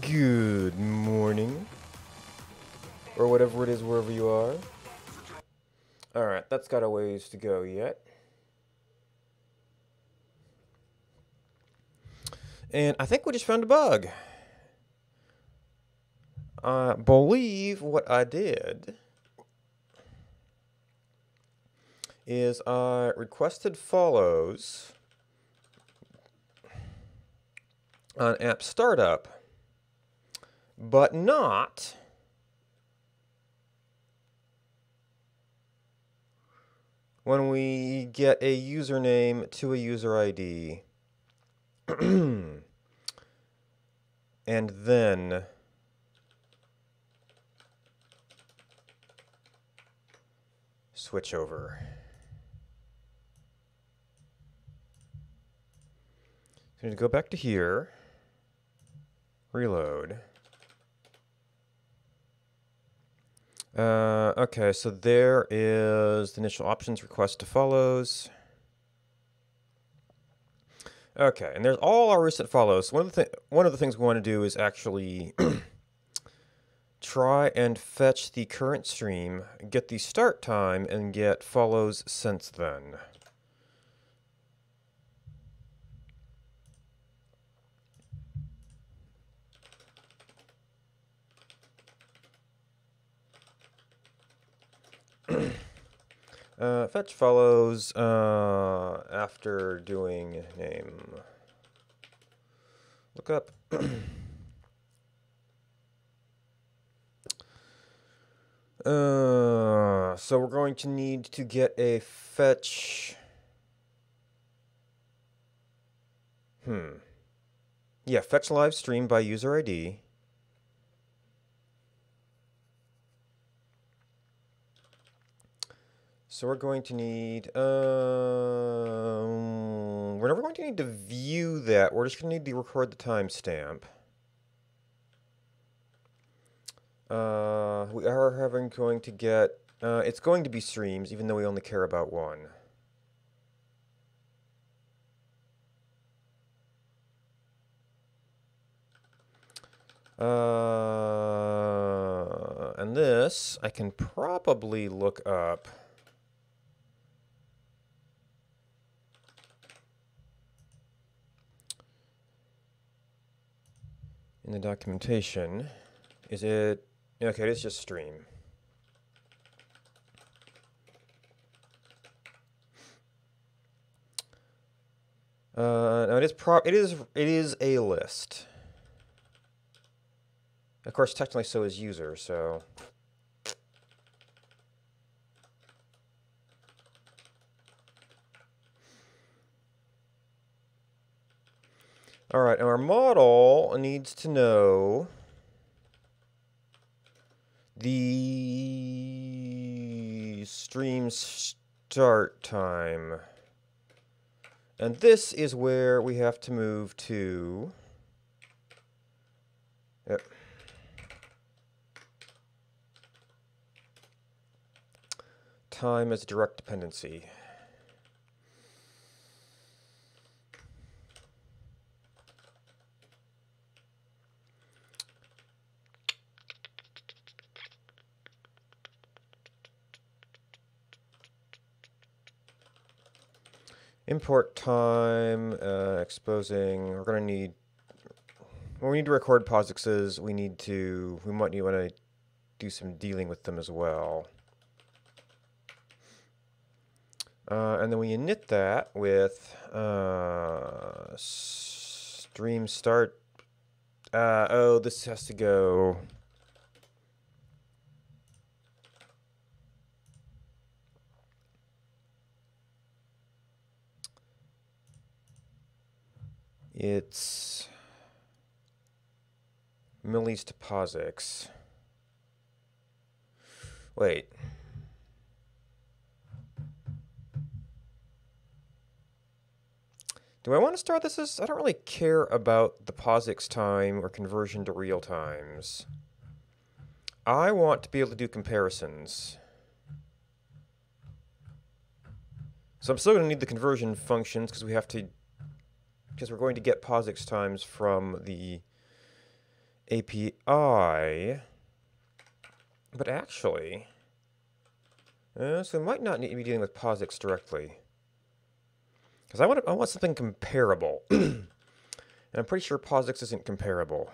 Good morning. Or whatever it is, wherever you are. Alright, that's got a ways to go yet. And I think we just found a bug. I believe what I did is I requested follows on app startup, but not when we get a username to a user ID. And then switch over. So I need to go back to here, reload. Okay, so there is the initial options request to follows. Okay, and there's all our recent follows. One of the things we want to do is actually try and fetch the current stream, get the start time, and get follows since then. Fetch follows after doing name. Look up. So we're going to need to get a fetch. Yeah, fetch live stream by user ID. So we're going to need, we're never going to need to view that. We're just going to need to record the timestamp. We are going to get, it's going to be streams, even though we only care about one. And this, I can probably look up. In the documentation. Is it, okay, it's just stream. Now it is a list. Of course, technically so is user, so. All right, and our model needs to know the stream start time. And this is where we have to move to. Yep. Time as a direct dependency. Import time, exposing, we're going to need, when we need to record POSIXes, we might want to do some dealing with them as well. And then we init that with stream start. Oh, this has to go. It's millis to POSIX. Wait. Do I want to start this as, I don't really care about the POSIX time or conversion to real times. I want to be able to do comparisons. So I'm still going to need the conversion functions because we're going to get POSIX times from the API. But actually, so we might not need to be dealing with POSIX directly. Because I want something comparable. And I'm pretty sure POSIX isn't comparable.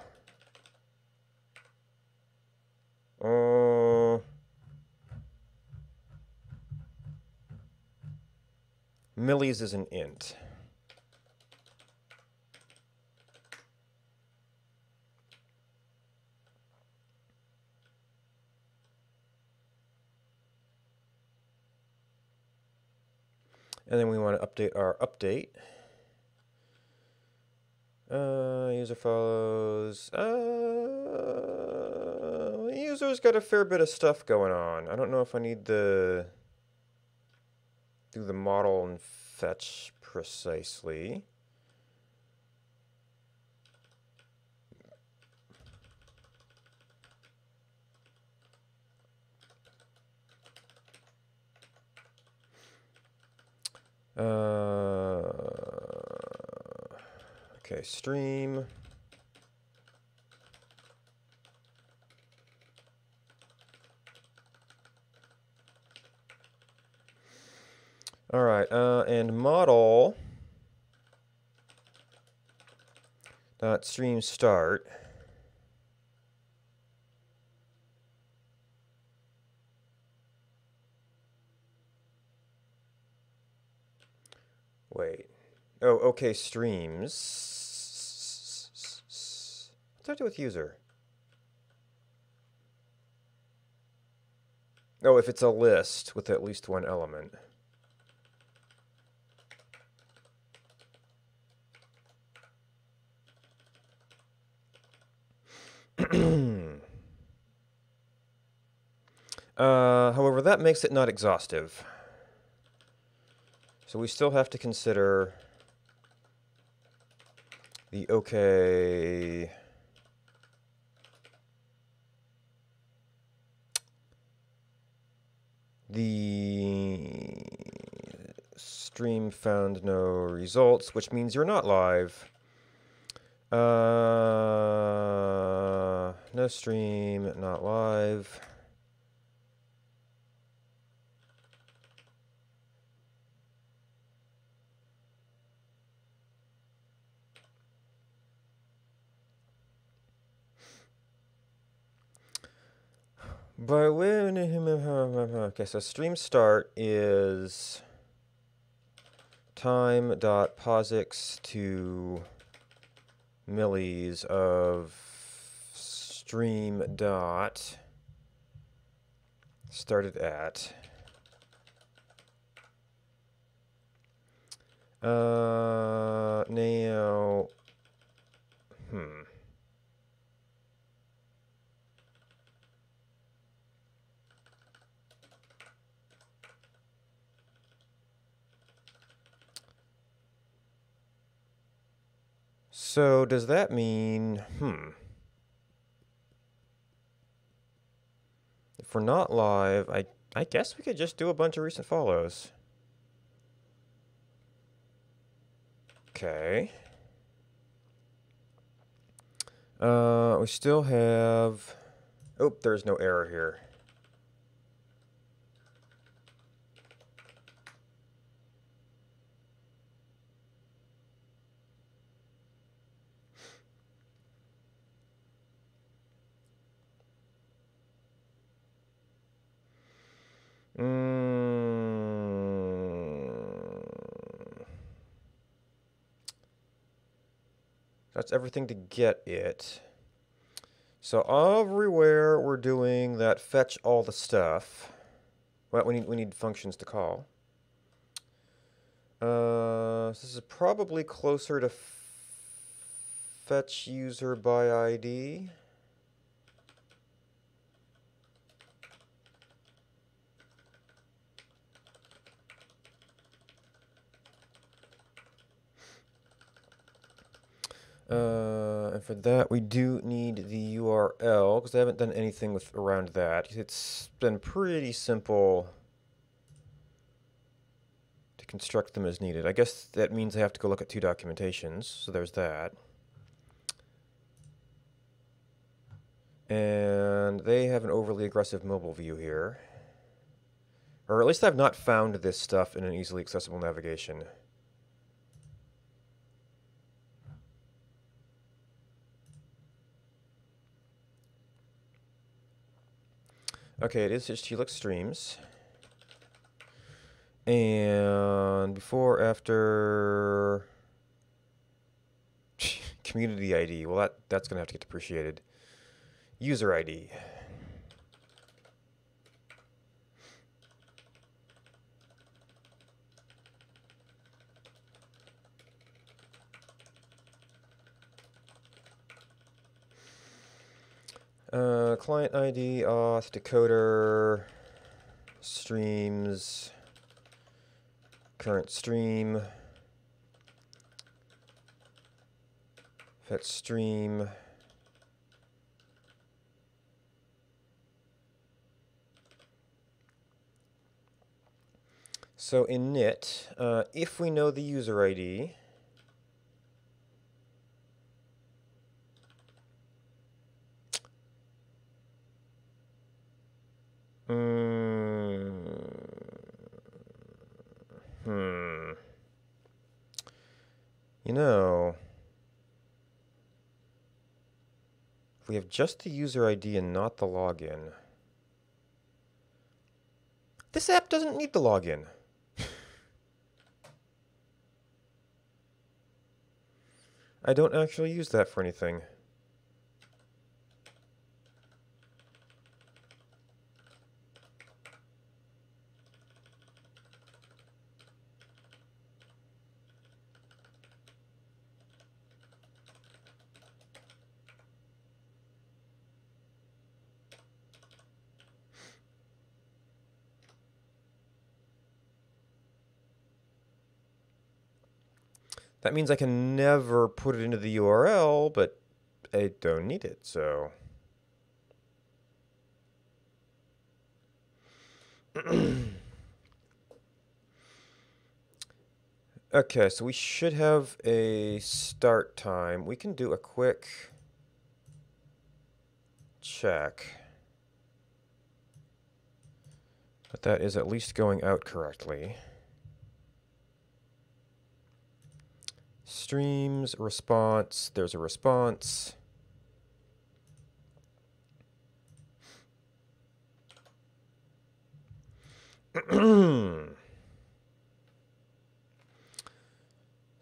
Millis is an int. And then we want to update our update. User follows. User's got a fair bit of stuff going on. I don't know if I need to do the model and fetch precisely. Okay, stream. All right, and model dot stream start. Wait. Oh, okay, streams. What's that do with user? Oh, if it's a list with at least one element. However, that makes it not exhaustive. So we still have to consider the OK. The stream found no results, which means you're not live. No stream, not live. By when? Okay, so stream start is time.posix to millis of stream dot started at. Now, So does that mean, if we're not live, I guess we could just do a bunch of recent follows. Okay. We still have, oh, there's no error here. That's everything to get it. So everywhere we're doing that fetch all the stuff. Well, we need functions to call. This is probably closer to fetch user by ID. And for that, we do need the URL, because I haven't done anything around that. It's been pretty simple to construct them as needed. I guess that means I have to go look at two documentations, so there's that. And they have an overly aggressive mobile view here. Or at least I've not found this stuff in an easily accessible navigation. Okay, it is HTLux streams. And before, after... community ID. Well, that's going to have to get depreciated. User ID. Client ID, auth, decoder, streams, current stream, fetch stream, so in init, if we know the user ID, you know, if we have just the user ID and not the login, this app doesn't need the login. I don't actually use that for anything. That means I can never put it into the URL, but I don't need it, so... Okay, so we should have a start time. We can do a quick check that that is at least going out correctly. Streams, response, there's a response.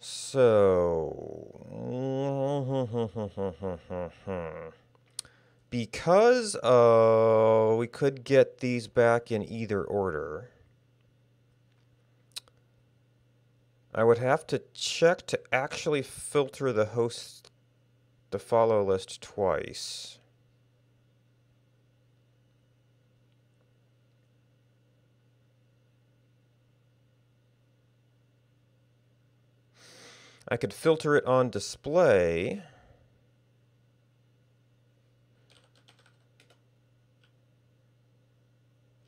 So, because we could get these back in either order, I would have to check to actually filter the host, the follow list twice. I could filter it on display.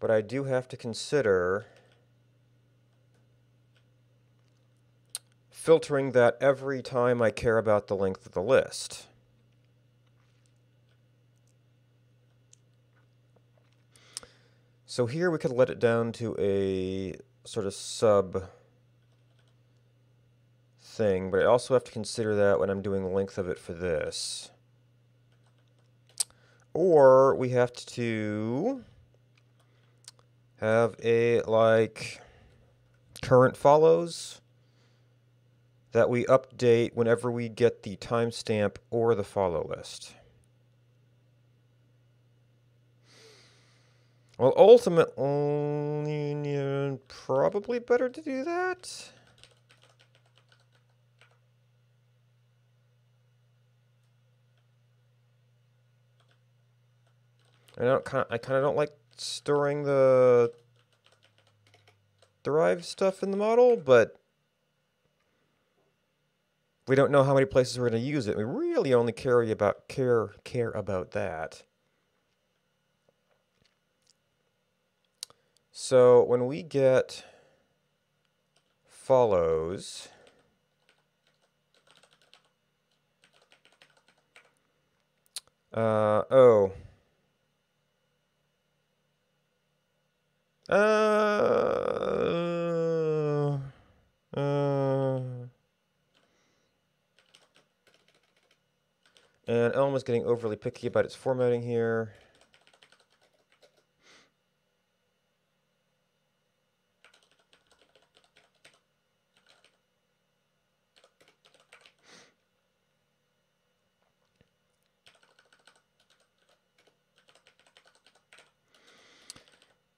But I do have to consider filtering that every time I care about the length of the list. So here we could let it down to a sort of sub thing, but I also have to consider that when I'm doing the length of it for this. Or we have to have a, like, current follows that we update whenever we get the timestamp or the follow list. Well, ultimately, probably better to do that. I kind of don't like storing the derived stuff in the model, but we don't know how many places we're going to use it. We really only care about that. So when we get follows, oh, Elm is getting overly picky about its formatting here.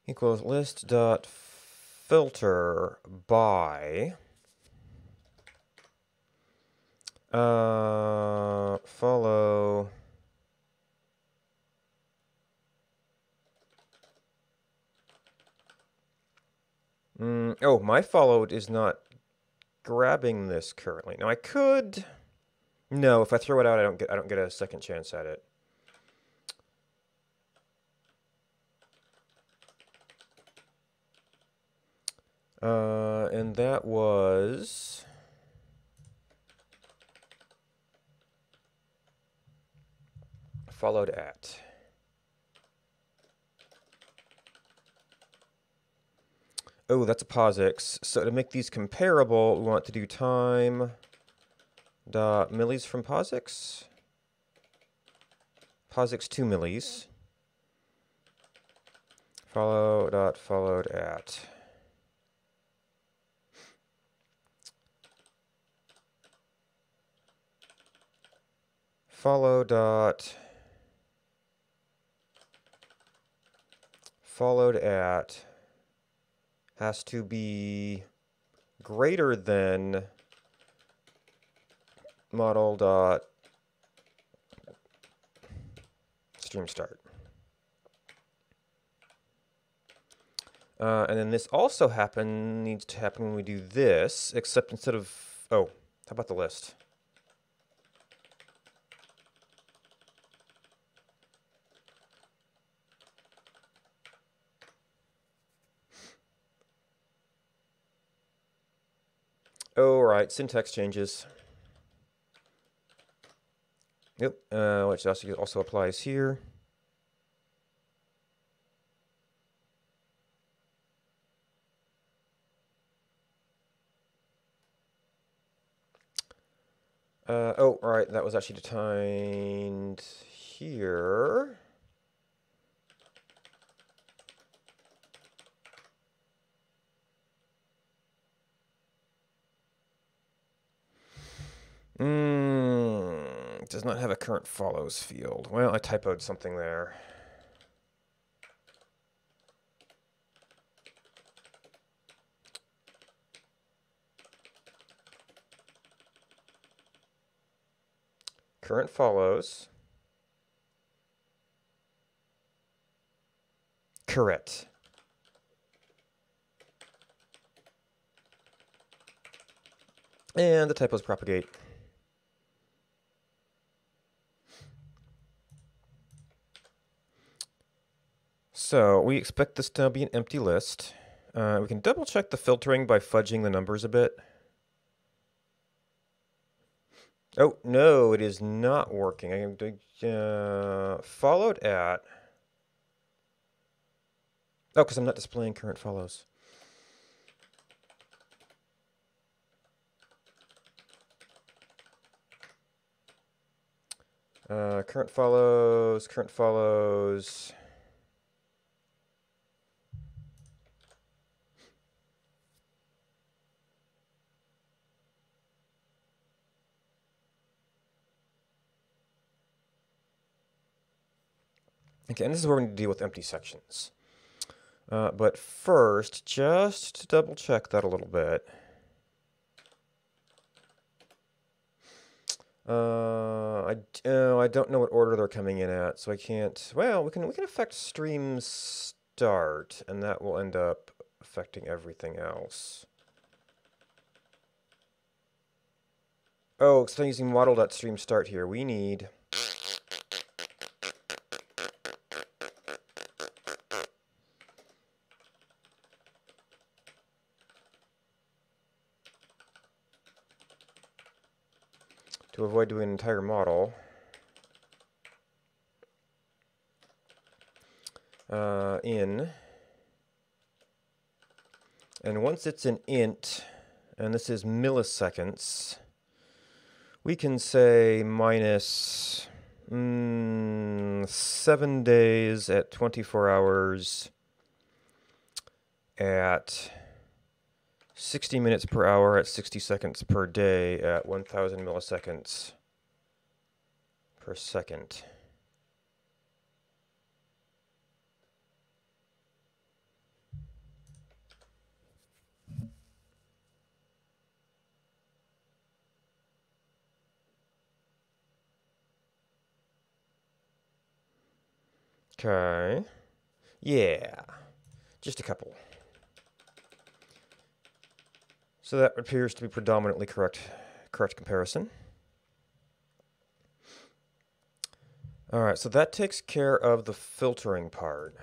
Equals list dot filter by follow oh, my followed is not grabbing this currently. Now I could. No, if I throw it out, I don't get a second chance at it. And that was followed at. Oh, that's a POSIX. So to make these comparable, we want to do time dot millis from POSIX. POSIX 2 millis. Follow dot followed at. Follow dot followed at has to be greater than model dot stream start. And then this also needs to happen when we do this, except instead of, oh, how about the list? Oh, right, syntax changes. Yep, which also applies here. Oh, right, that was actually defined here. Does not have a current follows field. Well, I typoed something there. Current follows. Correct. And the typos propagate. So we expect this to be an empty list. We can double check the filtering by fudging the numbers a bit. Oh, no, it is not working. I'm doing followed at. Oh, because I'm not displaying current follows. Current follows, current follows. Okay, and this is where we need to deal with empty sections. But first, just to double check that a little bit. I don't know what order they're coming in at, so I can't. Well, we can affect stream start, and that will end up affecting everything else. Oh, so I'm using model.stream start here. We need. To avoid doing an entire model. In. And once it's an int, and this is milliseconds, we can say minus 7 days at 24 hours at 60 minutes per hour at 60 seconds per day at 1,000 milliseconds per second. Okay. Yeah. Just a couple. So that appears to be predominantly correct comparison. All right, so that takes care of the filtering part.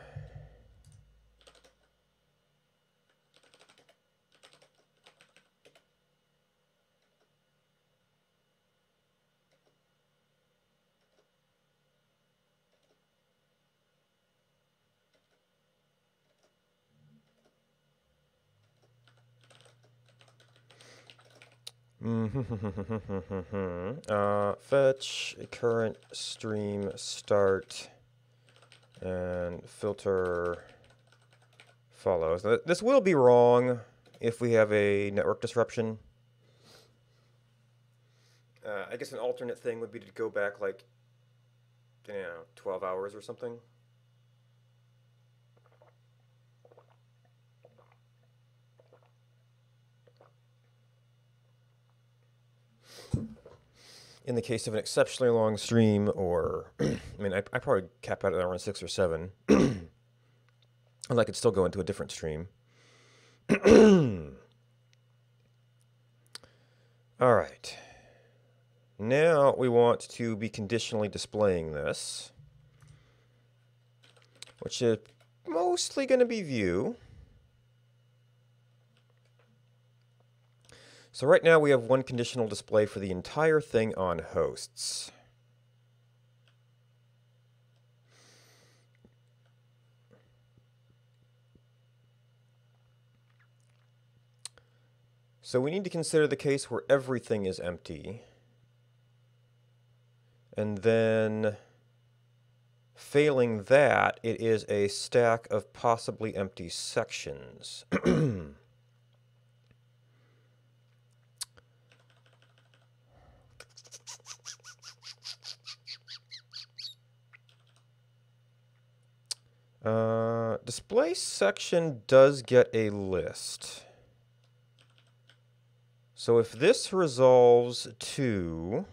Fetch current stream start and filter follows. This will be wrong if we have a network disruption. I guess an alternate thing would be to go back like, 12 hours or something. In the case of an exceptionally long stream, or I mean, I probably cap out at around 6 or 7, and I could still go into a different stream. All right. Now we want to be conditionally displaying this, which is mostly going to be view. So right now we have one conditional display for the entire thing on hosts. So we need to consider the case where everything is empty. And then, failing that, it is a stack of possibly empty sections. Display section does get a list. So if this resolves to,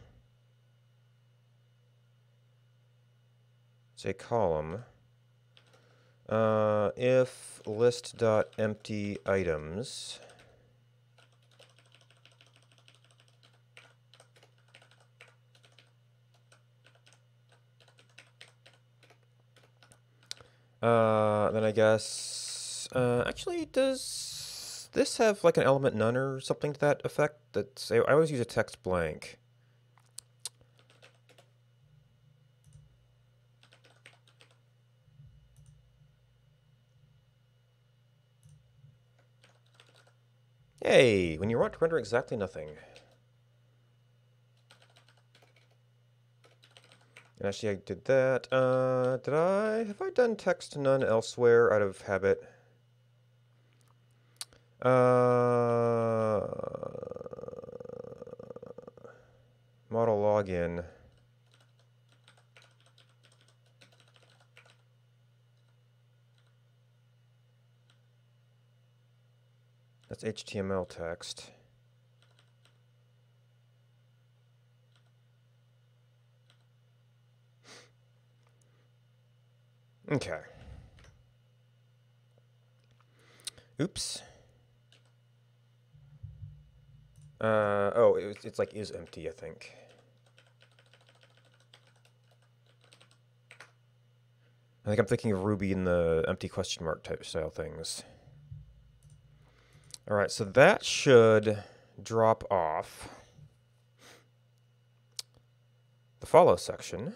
say, column, if list.empty items, then I guess, actually, does this have like an element none or something to that effect? That's, I always use a text blank. Hey, when you want to render exactly nothing. And actually, I did that. Have I done text none elsewhere out of habit? Model login. That's HTML text. Okay. Oops. Oh, it's like is empty, I think. I think I'm thinking of Ruby in the empty question mark type style things. All right, so that should drop off the follow section.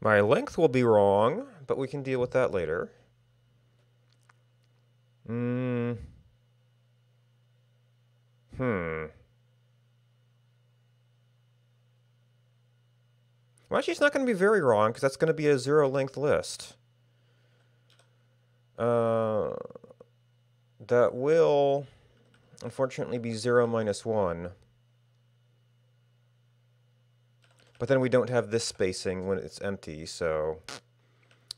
My length will be wrong, but we can deal with that later. Well, actually, it's not going to be very wrong, because that's going to be a zero-length list. That will, unfortunately, be 0 minus 1. But then we don't have this spacing when it's empty, so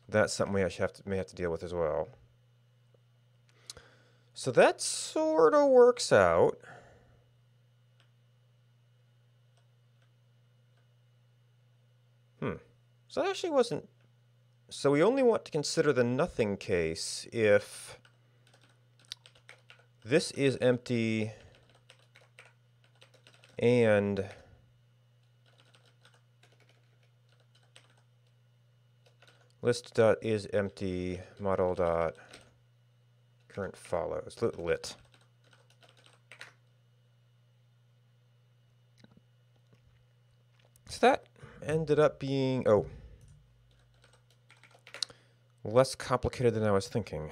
that's something we actually may have to deal with as well. So that sort of works out. So that actually wasn't... So we only want to consider the nothing case if this is empty and list.isEmpty model.current follows lit. So that ended up being less complicated than I was thinking.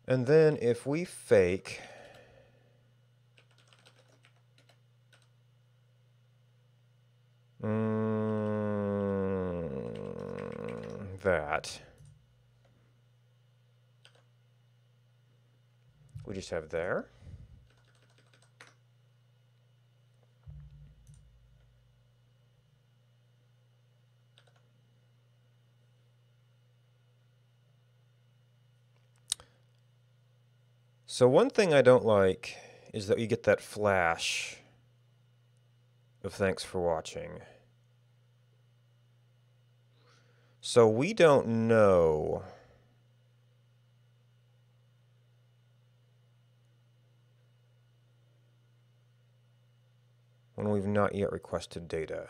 And then if we fake that, we just have there. So one thing I don't like is that you get that flash of thanks for watching. So we don't know when we've not yet requested data.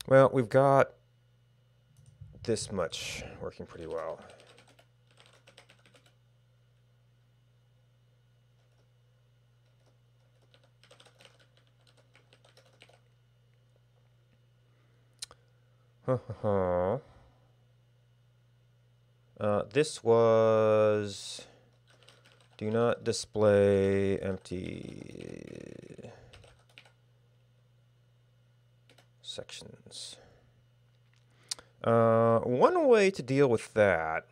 Well, we've got this much working pretty well. This was do not display empty sections. One way to deal with that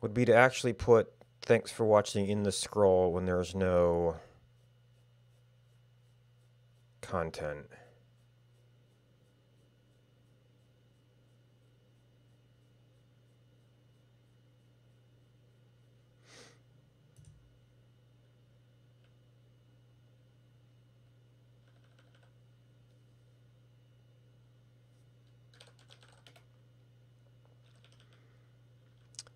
would be to actually put thanks for watching in the scroll when there's no content.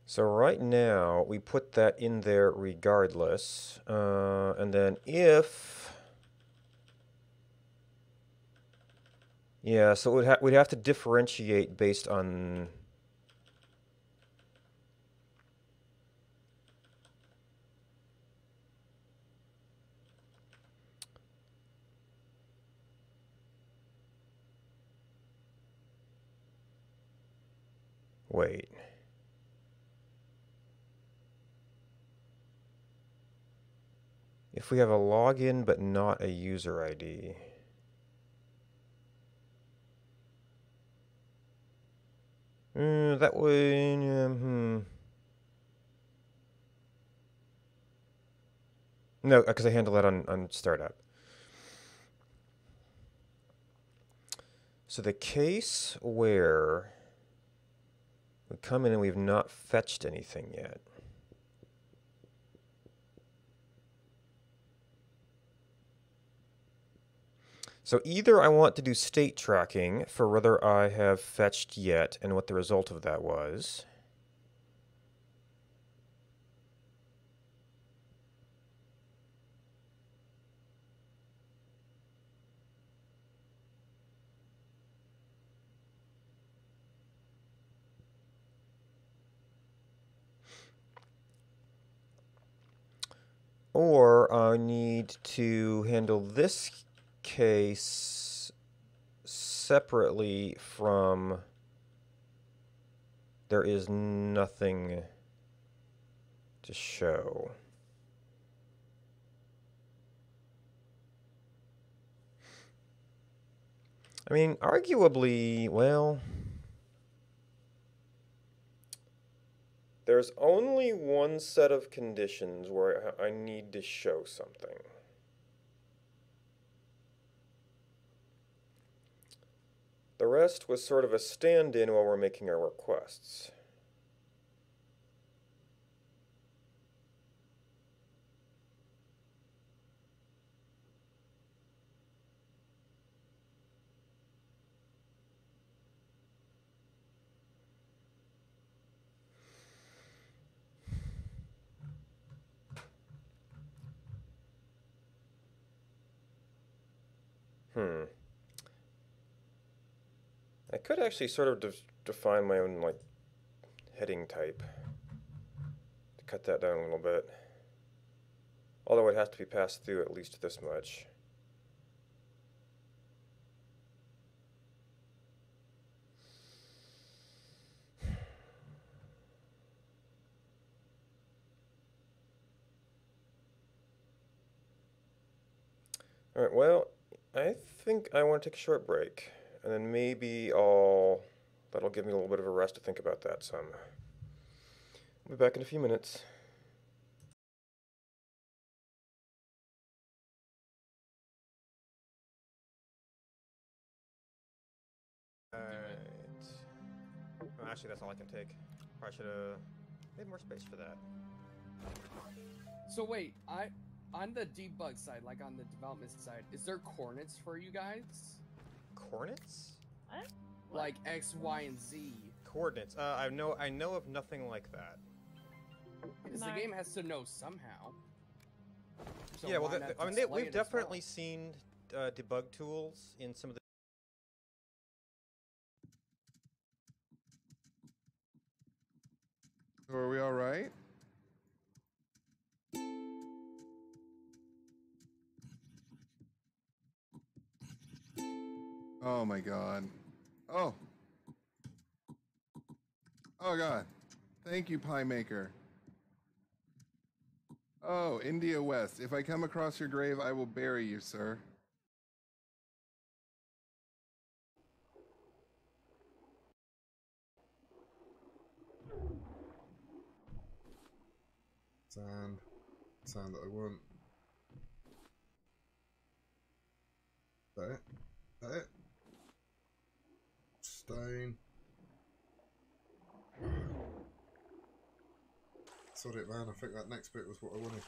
So right now, we put that in there regardless. And then if... Yeah, so we'd have to differentiate based on... Wait. If we have a login but not a user ID. That would... No, because I handle that on startup. So the case where we come in and we've not fetched anything yet. So either I want to do state tracking for whether I have fetched yet and what the result of that was. Or I need to handle this case separately from there is nothing to show. I mean, arguably, well, there's only one set of conditions where I need to show something. The rest was sort of a stand-in while we're making our requests. I could actually sort of define my own, like, heading type. To cut that down a little bit. Although it has to be passed through at least this much. Alright, well, I think I want to take a short break. And then maybe that'll give me a little bit of a rest to think about that some. I'll be back in a few minutes. Alright. Oh, actually, that's all I can take. Probably should have made more space for that. So wait, on the debug side, like on the development side, is there coordinates for you guys? Coordinates? What? Like X, Y, and Z. Coordinates. I know of nothing like that. Because the game has to know somehow. So yeah, well, why not I mean, display we've it as definitely well? seen debug tools in some of the. So are we all right? Oh my god. Oh. Oh god. Thank you, Pie Maker. Oh, India West. If I come across your grave, I will bury you, sir. Sand. Sand that I want. That it? That it? Stone. Sod it, man. I think that next bit was what I wanted.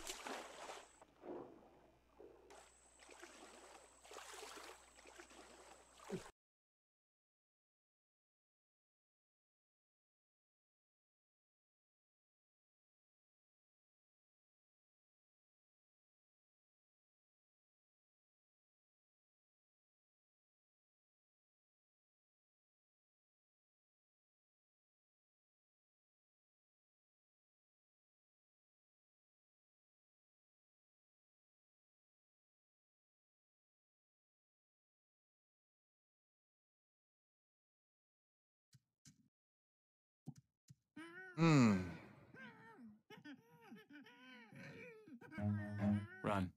Hmm. Run.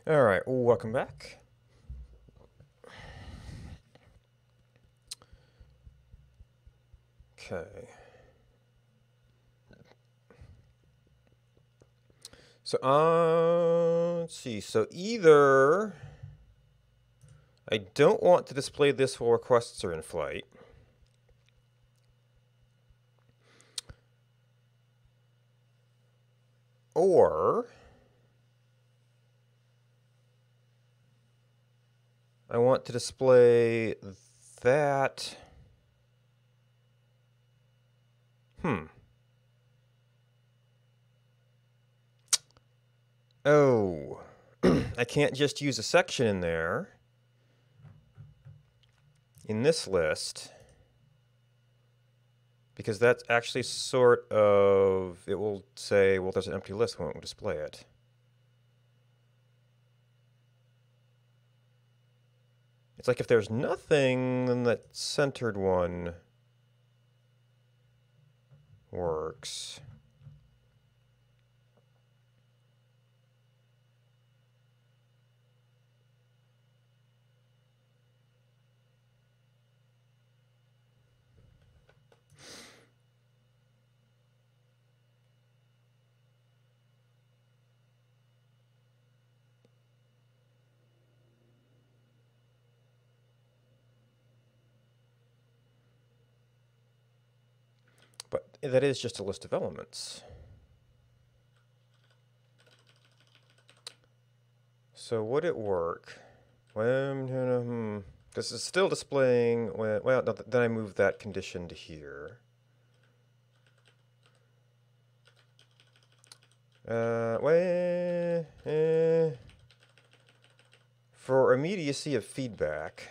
All right, welcome back. Okay. So, let's see. So either I don't want to display this while requests are in flight. Or I want to display that. Oh, I can't just use a section in there in this list because that's actually sort of, it will say, well, there's an empty list, we won't display it. It's like if there's nothing, then that centered one works. But that is just a list of elements. So would it work? This is still displaying, well, then I move that condition to here. For immediacy of feedback,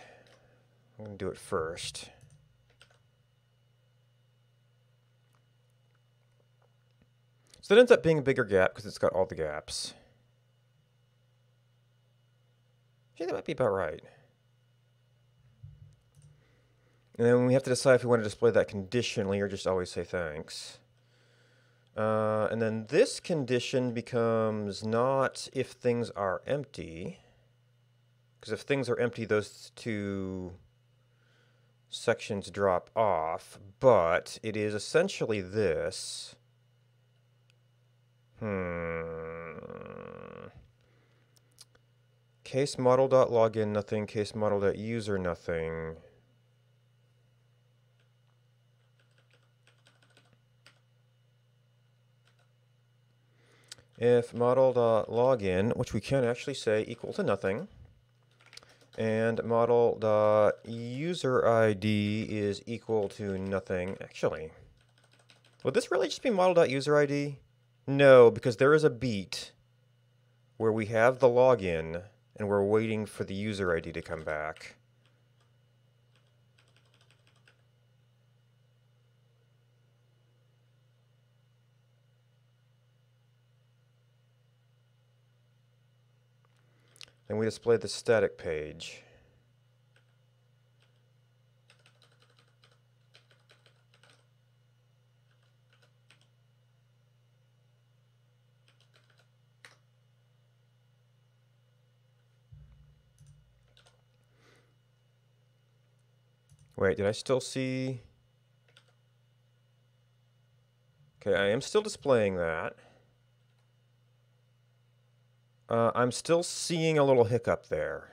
I'm going to do it first. So it ends up being a bigger gap because it's got all the gaps. Yeah, that might be about right. And then we have to decide if we want to display that conditionally or just always say thanks. And then this condition becomes not if things are empty. Because if things are empty, those two sections drop off. But it is essentially this. Case model.login nothing, case model.user nothing. If model.login, which we can actually say equal to nothing, and model.user ID is equal to nothing. Actually, would this really just be model.user ID? No, because there is a beat where we have the login and we're waiting for the user ID to come back. And we display the static page. Wait, did I still see? Okay, I am still displaying that. I'm still seeing a little hiccup there.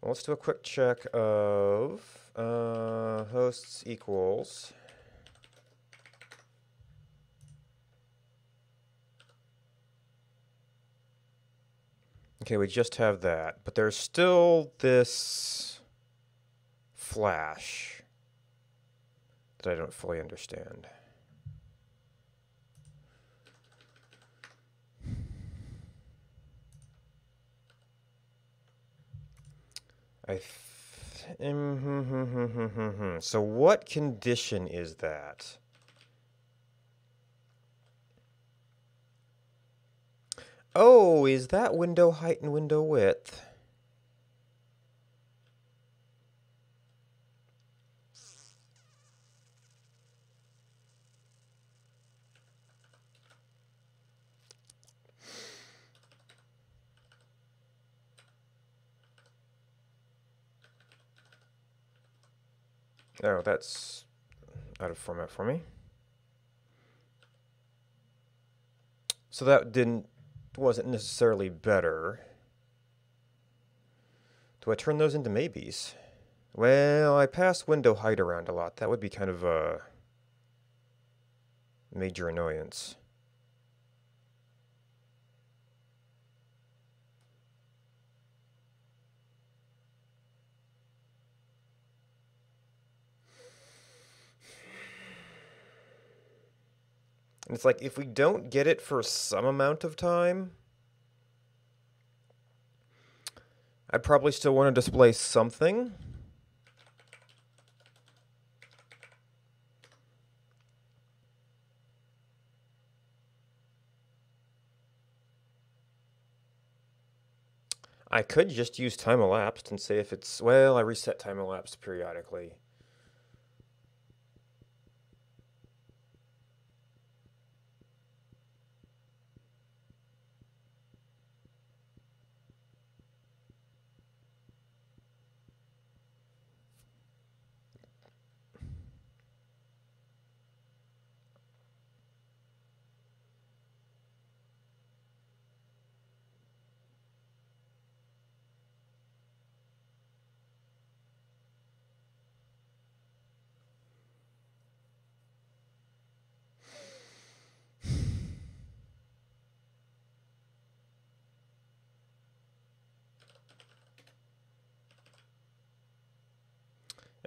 Well, let's do a quick check of hosts equals. Okay, we just have that, but there's still this flash that I don't fully understand. So what condition is that? Oh, is that window height and window width? Oh, that's out of format for me. So that wasn't necessarily better. Do I turn those into maybes? Well, I pass window height around a lot. That would be kind of a major annoyance. And it's like, if we don't get it for some amount of time, I'd probably still want to display something. I could just use time elapsed and say if it's, well, I reset time elapsed periodically.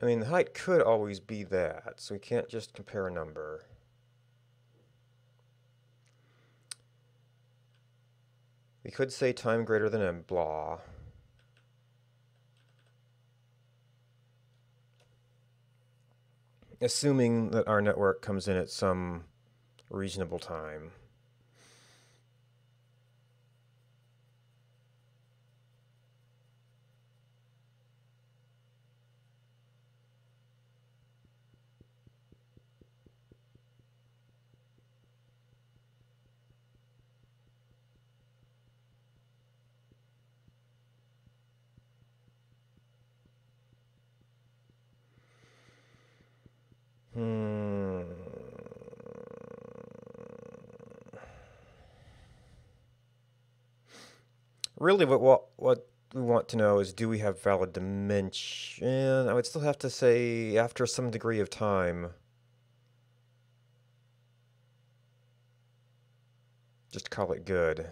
I mean, the height could always be that, so we can't just compare a number. We could say time greater than m, blah. Assuming that our network comes in at some reasonable time. Really, what we want to know is, do we have valid dimension? I would still have to say, after some degree of time. Just call it good.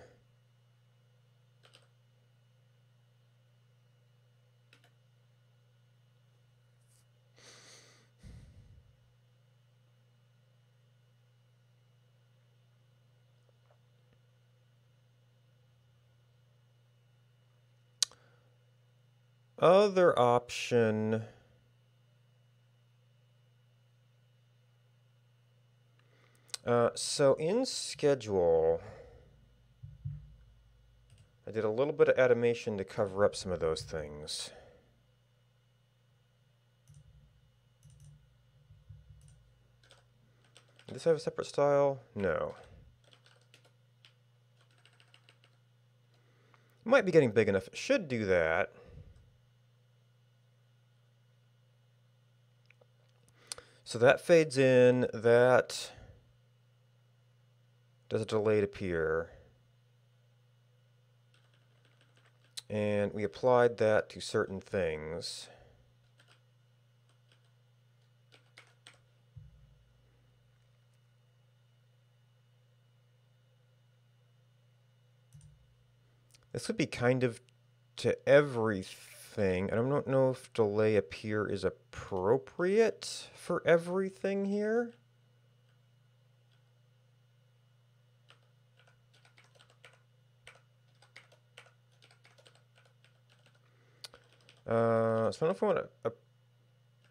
Other option. So in schedule, I did a little bit of animation to cover up some of those things. Does this have a separate style? No. Might be getting big enough. It should do that. So that fades in, that does a delayed appear. And we applied that to certain things. This would be kind of to everything. I don't know if delay appear is appropriate for everything here. So I don't know if we want to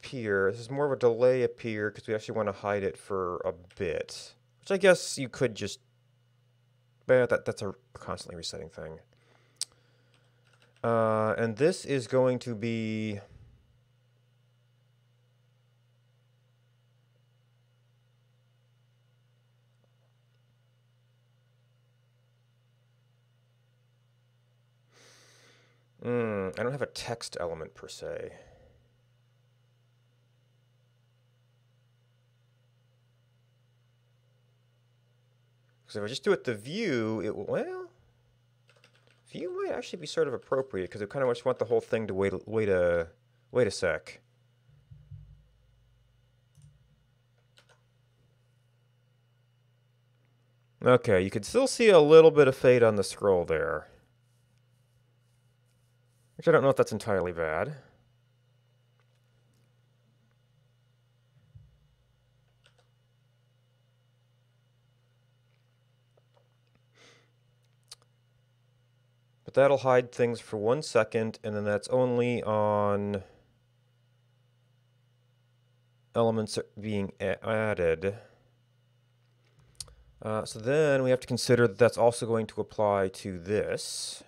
appear. This is more of a delay appear because we actually want to hide it for a bit. Which I guess you could just... But that's a constantly resetting thing. And this is going to be... I don't have a text element per se. Because if I just do it the view, it will, well, View might actually be sort of appropriate because I kind of just want the whole thing to wait a sec. Okay, you can still see a little bit of fade on the scroll there. Which I don't know if that's entirely bad. But that'll hide things for 1 second, and then that's only on elements being added. So then we have to consider that that's also going to apply to this.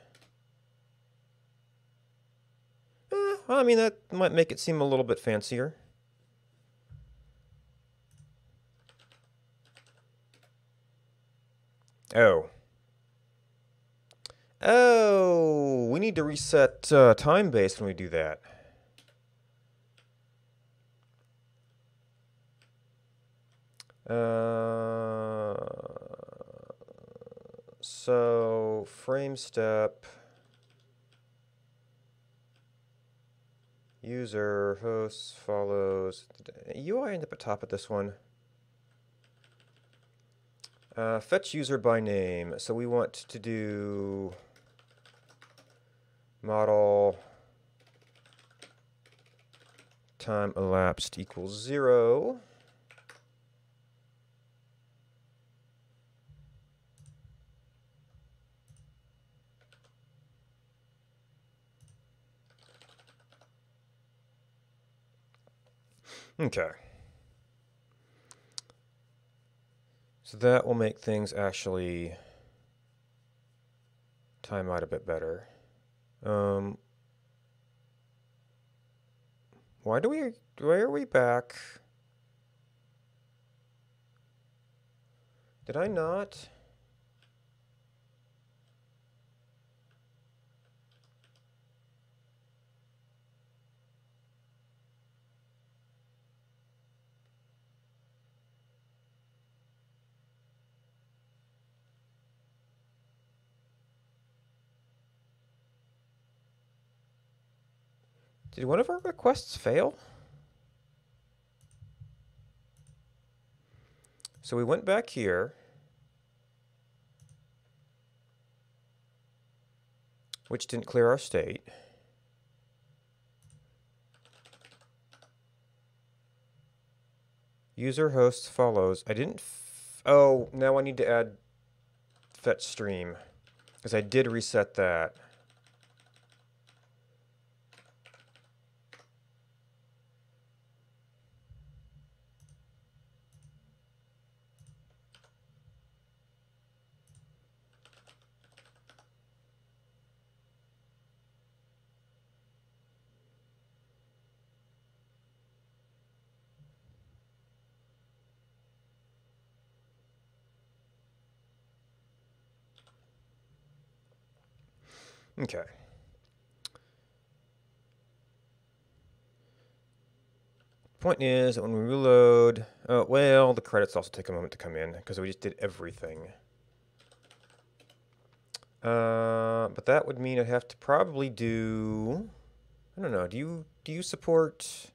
I mean, that might make it seem a little bit fancier. Oh. Oh, we need to reset time base when we do that. So frame step, user, hosts, follows. UI end up at top of this one. Fetch user by name. So we want to do model time elapsed equals 0. Okay. So that will make things actually time out a bit better. Why are we back? Did I not? Did one of our requests fail? So we went back here, which didn't clear our state. User hosts follows. I didn't. Oh, now I need to add fetch stream because I did reset that. Okay. Point is that when we reload, oh, well, the credits also take a moment to come in because we just did everything. But that would mean I'd have to probably do, I don't know, do you support?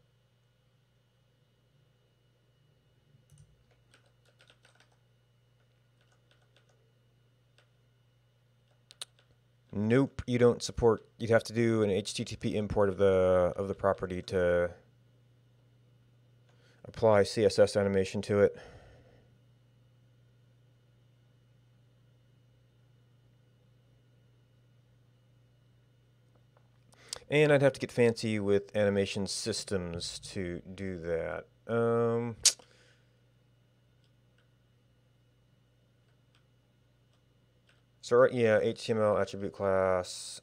Nope, you don't support. You'd have to do an HTTP import of the property to apply CSS animation to it. And I'd have to get fancy with animation systems to do that. So right, yeah, HTML attribute class.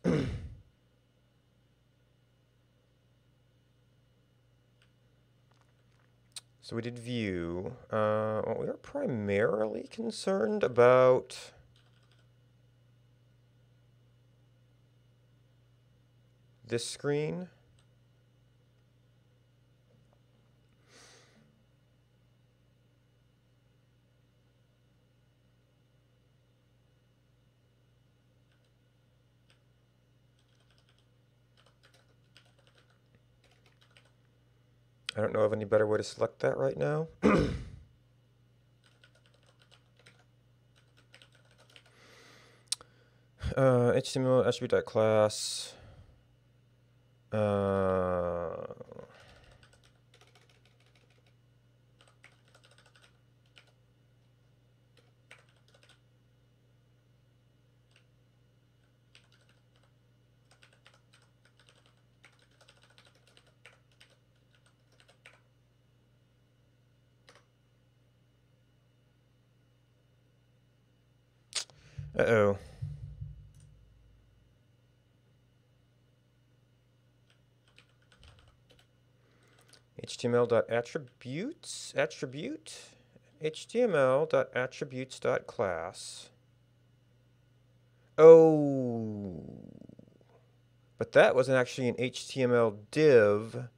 So we did view. Well, we are primarily concerned about this screen. I don't know of any better way to select that right now. HTML attribute.class. Uh-oh. HTML.attributes attribute HTML.attributes.class. Oh, but that was actually an HTML div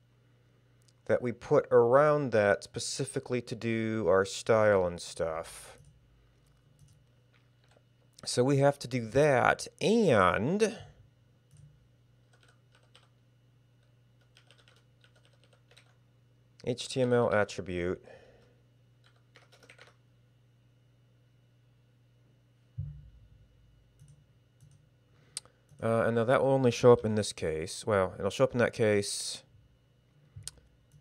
that we put around that specifically to do our style and stuff. So we have to do that, and HTML attribute. And now that will only show up in this case. Well, it'll show up in that case,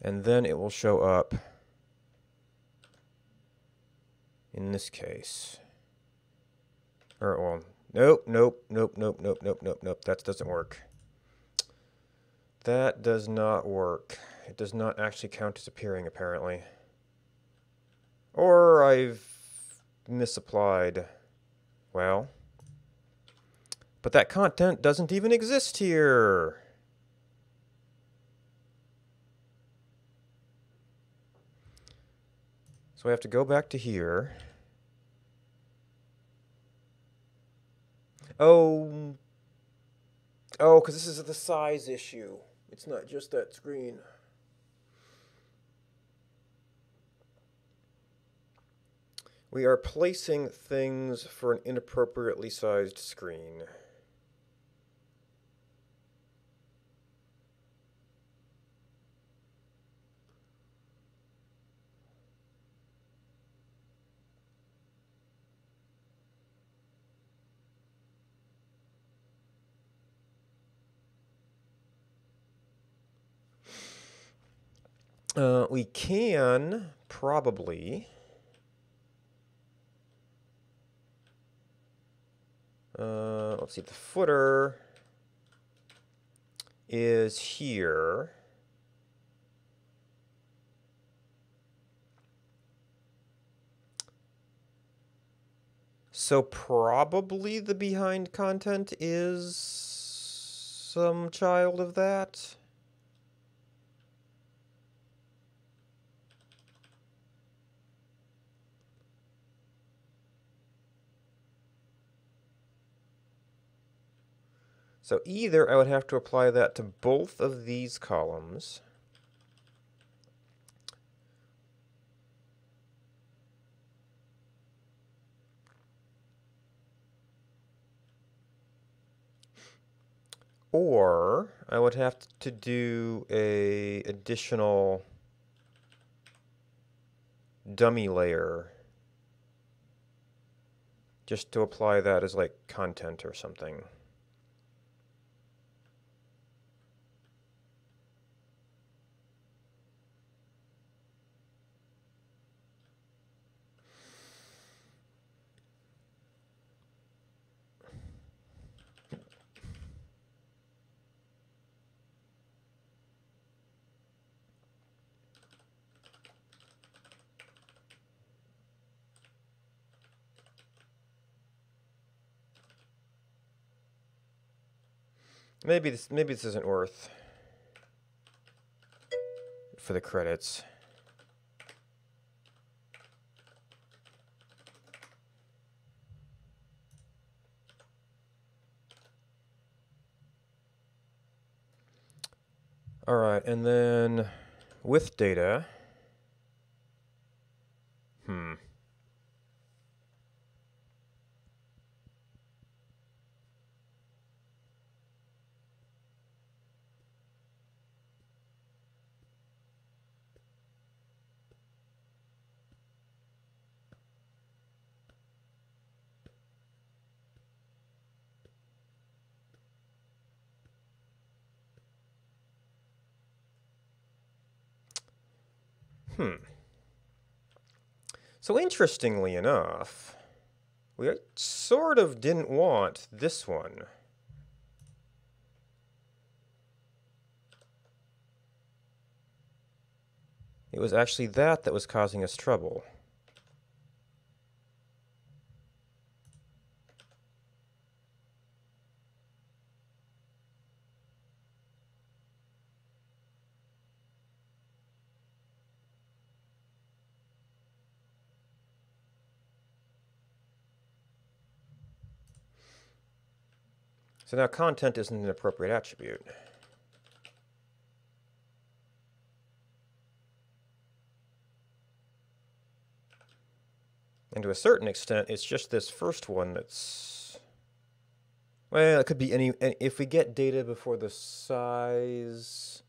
and then it will show up in this case. Or, well, nope. That doesn't work. That does not work. It does not actually count as appearing, apparently. Or I've misapplied. Well, but that content doesn't even exist here. So I have to go back to here. Oh, because this is the size issue. It's not just that screen. We are placing things for an inappropriately sized screen. We can probably let's see, the footer is here. So probably the behind content is some child of that. So either I would have to apply that to both of these columns, or I would have to do a additional dummy layer just to apply that as like content or something. Maybe this isn't worth for the credits. All right, and then with data. So interestingly enough, we sort of didn't want this one. It was actually that was causing us trouble. So now content isn't an appropriate attribute. And to a certain extent, it's just this first one that's... Well, it could be any... If we get data before the size...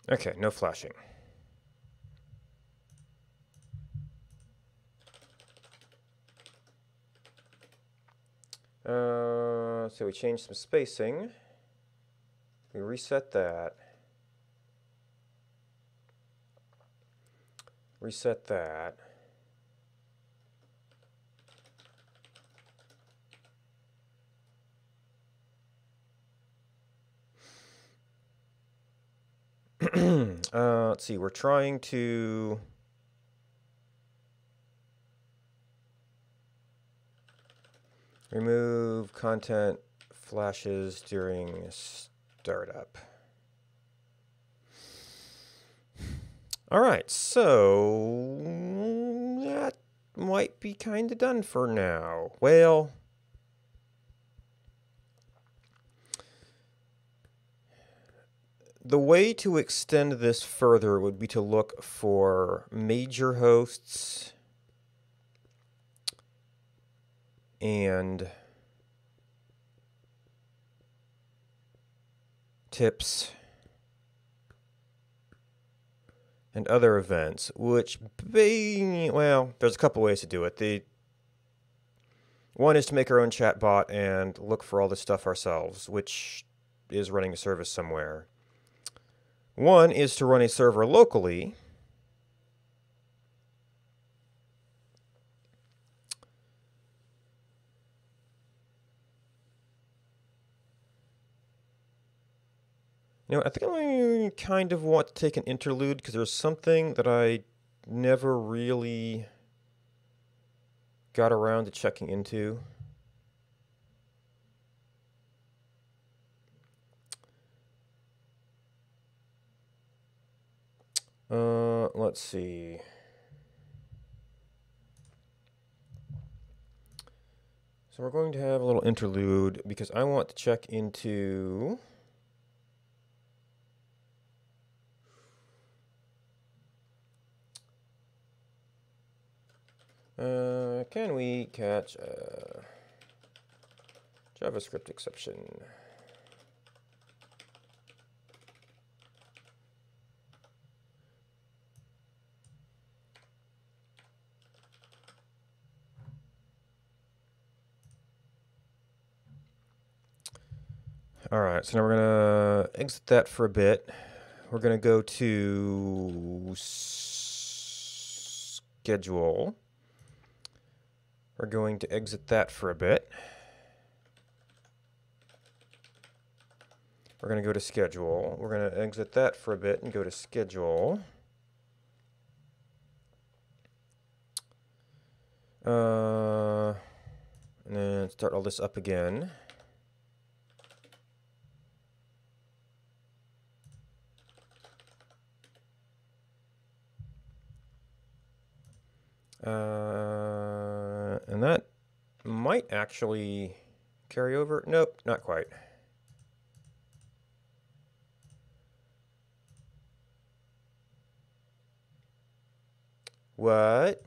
Okay, no flashing. So we changed some spacing. We reset that. Reset that. Let's see, we're trying to... remove content flashes during startup. All right, so that might be kind of done for now. Well, the way to extend this further would be to look for major hosts and tips and other events, which, well, there's a couple ways to do it. One is to make our own chatbot and look for all this stuff ourselves, which is running a service somewhere. One is to run a server locally. You know, I think I kind of want to take an interlude because there's something that I never really got around to checking into. Let's see. So we're going to have a little interlude because I want to check into... can we catch a JavaScript exception? All right, so now we're going to exit that for a bit. We're going to go to schedule. We're going to exit that for a bit. We're going to go to schedule. We're going to exit that for a bit and go to schedule. And then start all this up again. And that might actually carry over. Nope, not quite. What?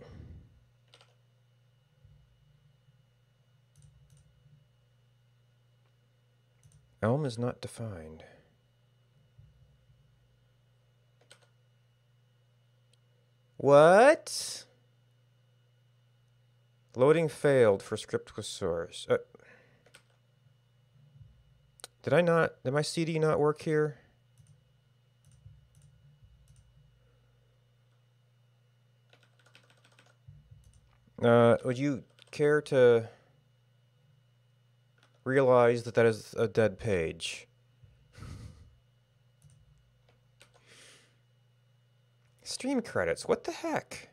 Elm is not defined. What? Loading failed for script with source. Did my CD not work here? Would you care to realize that that is a dead page? Stream credits, what the heck?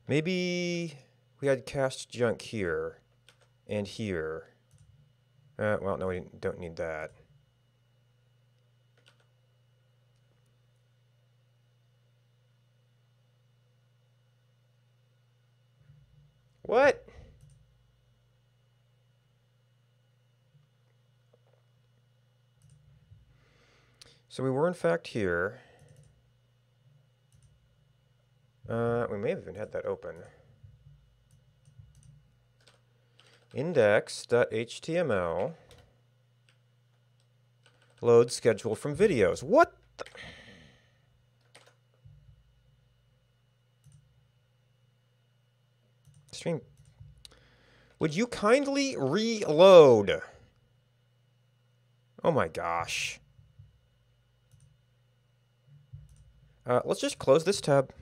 Maybe we had cached junk here and here. Well, no, we don't need that. What? So we were in fact here. We may have even had that open. Index.html. Load schedule from videos. What the? Stream. Would you kindly reload? Oh my gosh. Let's just close this tab.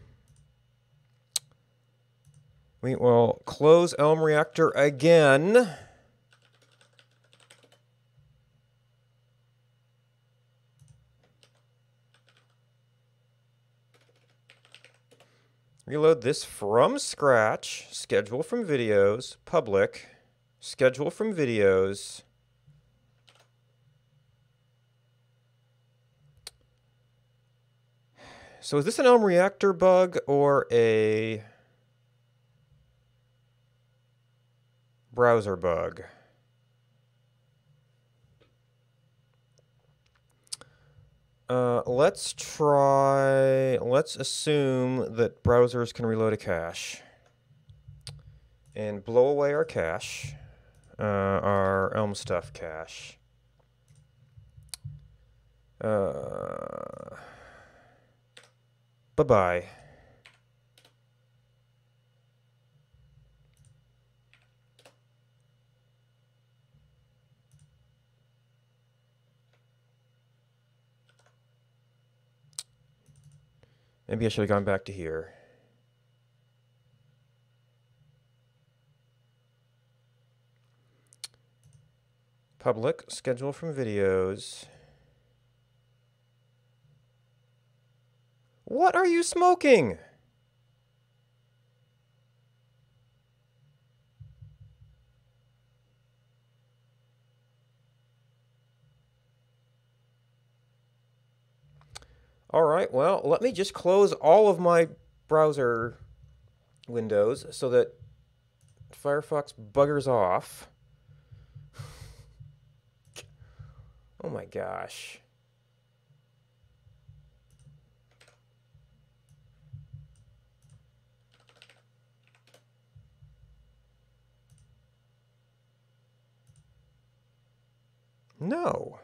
We will close Elm Reactor again. Reload this from scratch. Schedule from videos. Public. Schedule from videos. So is this an Elm Reactor bug or a browser bug? Let's assume that browsers can reload a cache and blow away our cache, our Elm stuff cache. Bye-bye. Maybe I should have gone back to here. Public, schedule from videos. What are you smoking? All right, well, let me just close all of my browser windows so that Firefox buggers off. Oh my gosh. No.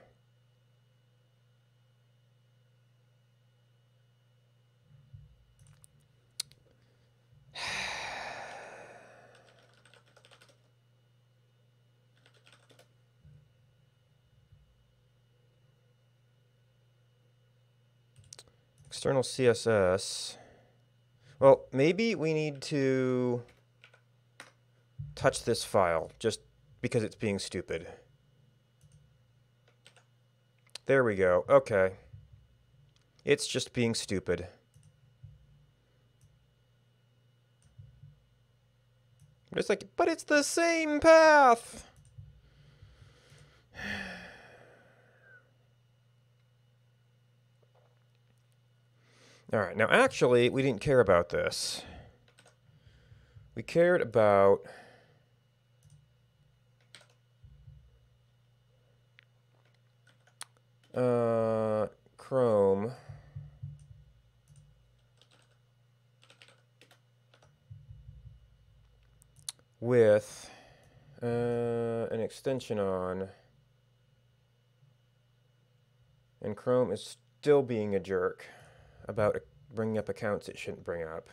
External CSS. Well, maybe we need to touch this file just because it's being stupid. There we go. Okay. It's just being stupid. It's like, but it's the same path. All right, now actually, we didn't care about this. We cared about Chrome with an extension on And Chrome is still being a jerk about bringing up accounts it shouldn't bring up.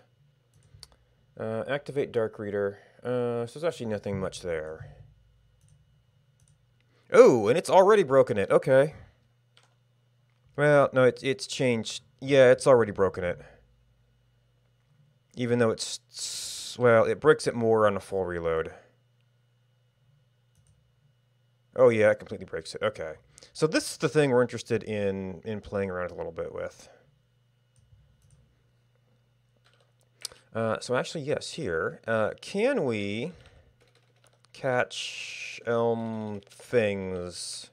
Activate Dark Reader. So there's actually nothing much there. Oh, and it's already broken it. Okay. Well, no, it's changed. Yeah, it's already broken it. Even though well, it breaks it more on a full reload. Oh yeah, it completely breaks it. Okay. So this is the thing we're interested in playing around a little bit with. So actually, yes, here. Can we catch Elm things?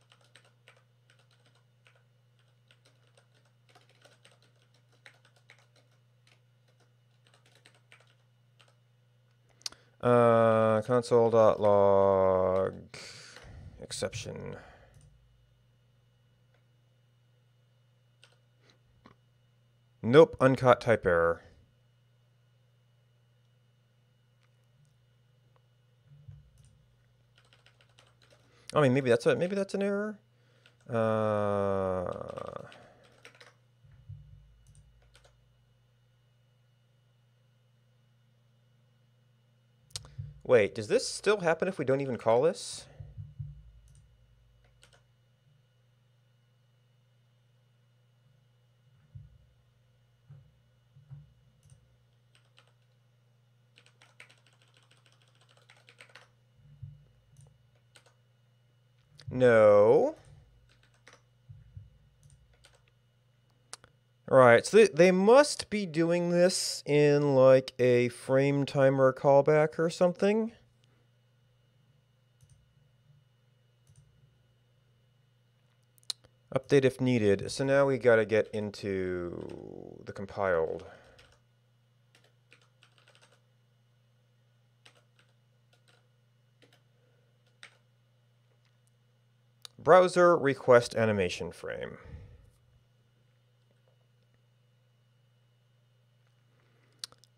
Console.log exception. Nope, uncaught type error. I mean, maybe that's an error. Wait, does this still happen if we don't even call this? No. Right, so they must be doing this in like a frame timer callback or something. Update if needed. So now we gotta get into the compiled. Browser request animation frame.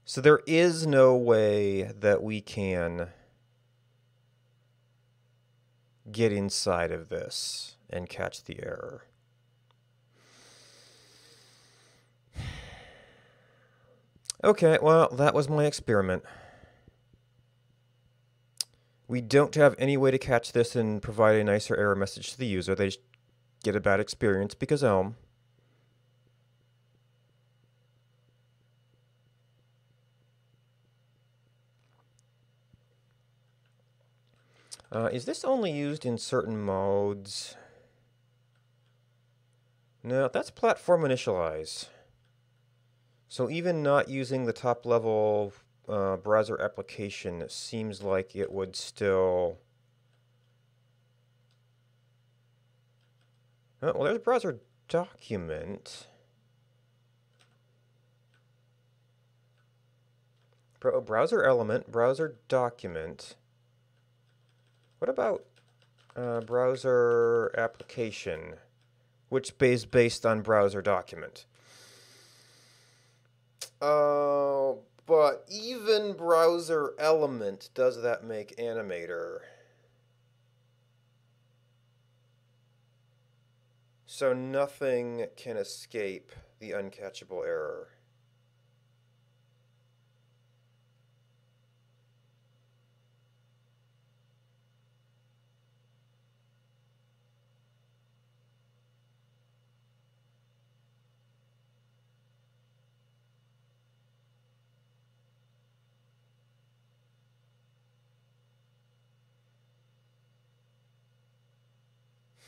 So there is no way that we can get inside of this and catch the error. Okay, well, that was my experiment. We don't have any way to catch this and provide a nicer error message to the user. They just get a bad experience because Elm. Is this only used in certain modes? No, that's platform initialize. So even not using the top level browser application seems like it would still... Oh, well, there's a browser document. Browser element, browser document. What about browser application, which is based on browser document? Oh, but even browser element, does that make animator? So nothing can escape the uncatchable error.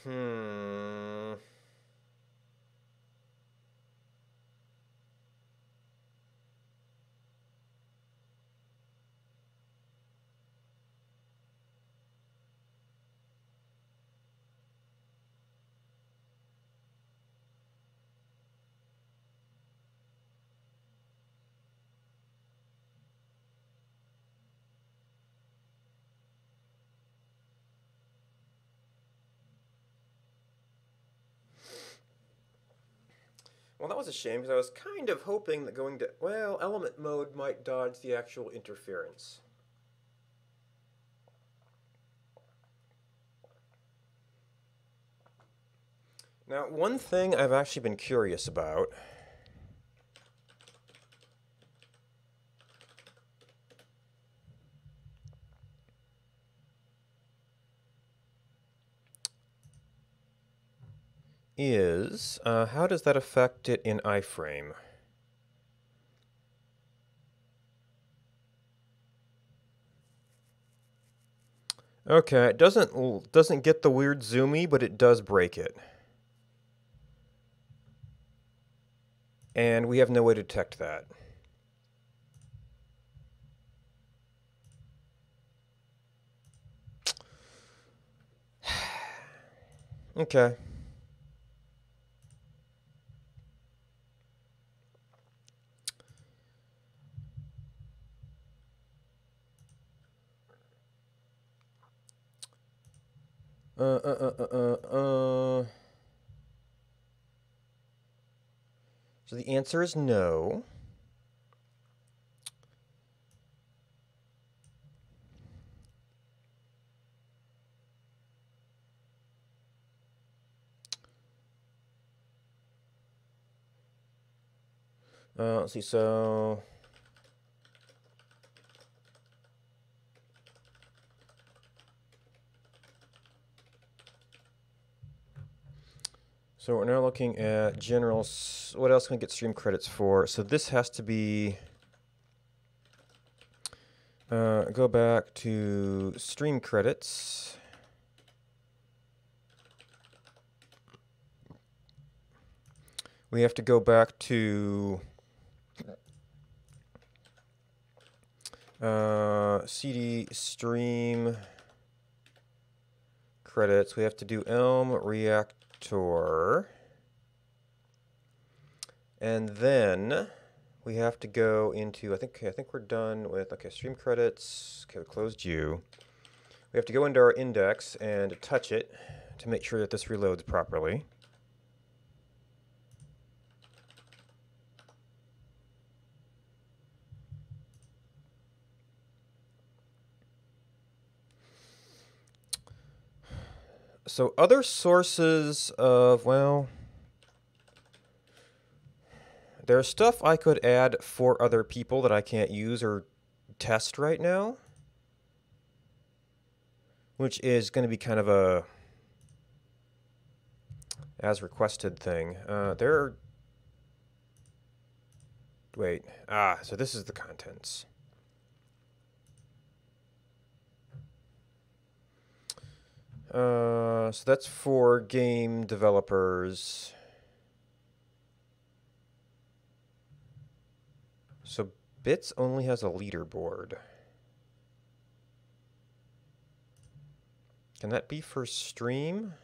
Hmm. Well, that was a shame because I was kind of hoping that going to, well, element mode might dodge the actual interference. Now, one thing I've actually been curious about is how does that affect it in iframe? Okay, it doesn't get the weird zoomy, but it does break it. And we have no way to detect that. Okay. So the answer is no. Let's see, so... So we're now looking at general, what else can we get stream credits for? So this has to be, go back to stream credits. We have to go back to CD stream credits. We have to do Elm Reactor. And then we have to go into, I think we're done with, okay, stream credits. Okay, we closed you. We have to go into our index and touch it to make sure that this reloads properly. So other sources of, well, there's stuff I could add for other people that I can't use or test right now, which is going to be kind of a as requested thing. Wait, so this is the contents. So that's for game developers. So Bits only has a leaderboard. Can that be for stream?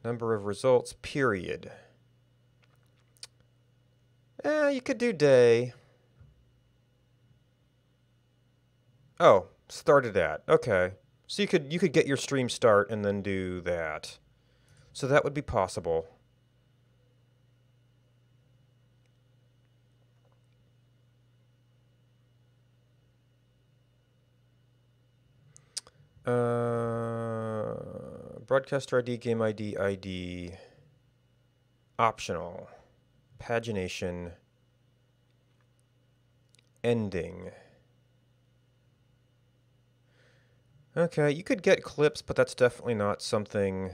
Number of results, period. You could do day. Oh, started at. Okay. So you could get your stream start and then do that. So that would be possible. Broadcaster ID, game ID, optional, pagination, ending. Okay, you could get clips, but that's definitely not something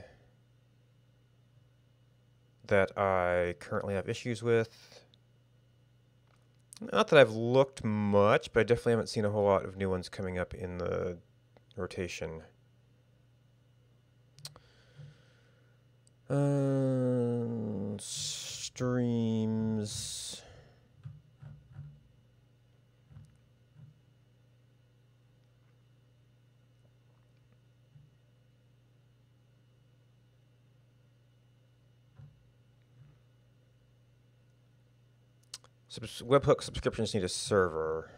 that I currently have issues with. Not that I've looked much, but I definitely haven't seen a whole lot of new ones coming up in the rotation. Streams. Webhook subscriptions need a server.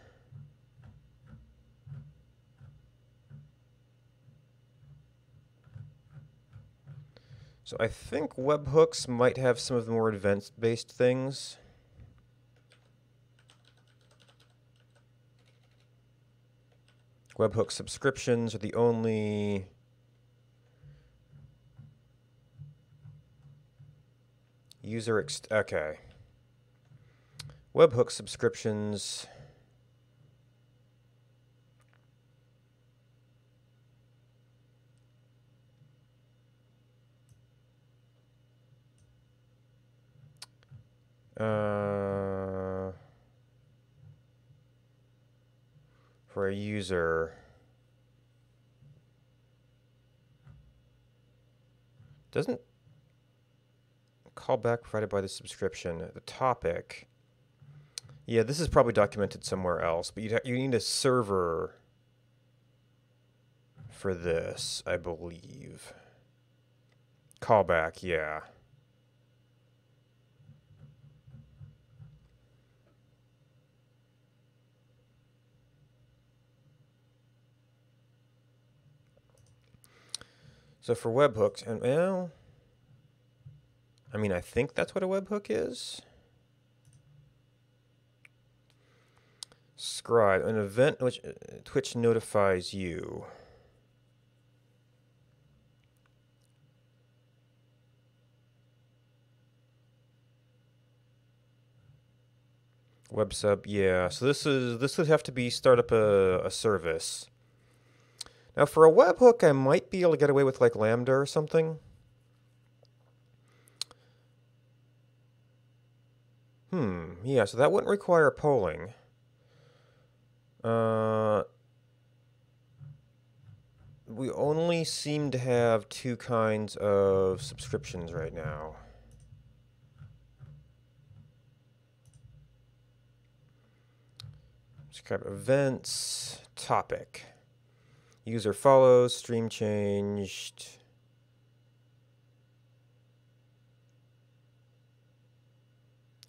So I think webhooks might have some of the more advanced-based things. Webhook subscriptions are the only Okay. Webhook subscriptions. For a user. Doesn't callback provided by the subscription. The topic. Yeah, this is probably documented somewhere else, but you need a server for this, I believe. Callback, yeah. So for webhooks, and well, I mean, I think that's what a webhook is. Scribe, an event which Twitch notifies you. Web sub, yeah. So this would have to be start up a service. Now for a webhook, I might be able to get away with like Lambda or something. Yeah, so that wouldn't require polling. We only seem to have two kinds of subscriptions right now. Subscribe events, topic. User follows, stream changed.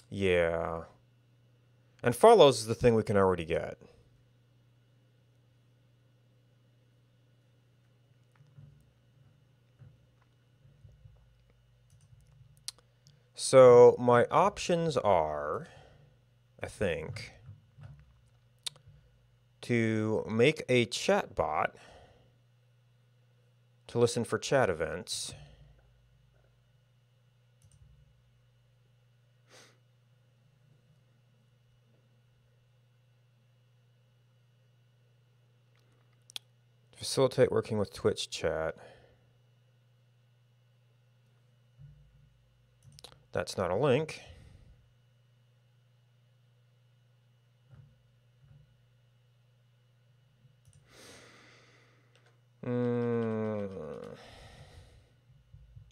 Yeah. And follows is the thing we can already get. So my options are, I think, to make a chat bot to listen for chat events. Facilitate working with Twitch chat. That's not a link.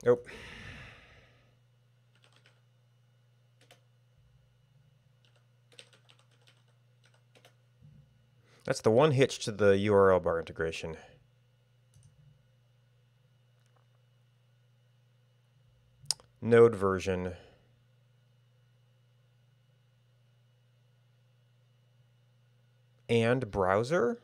Nope. That's the one hitch to the URL bar integration. Node version. And browser?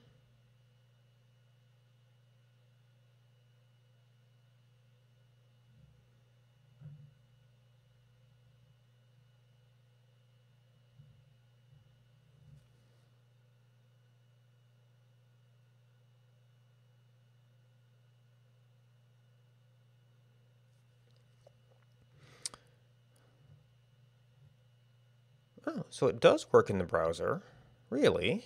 Oh, so it does work in the browser. Really?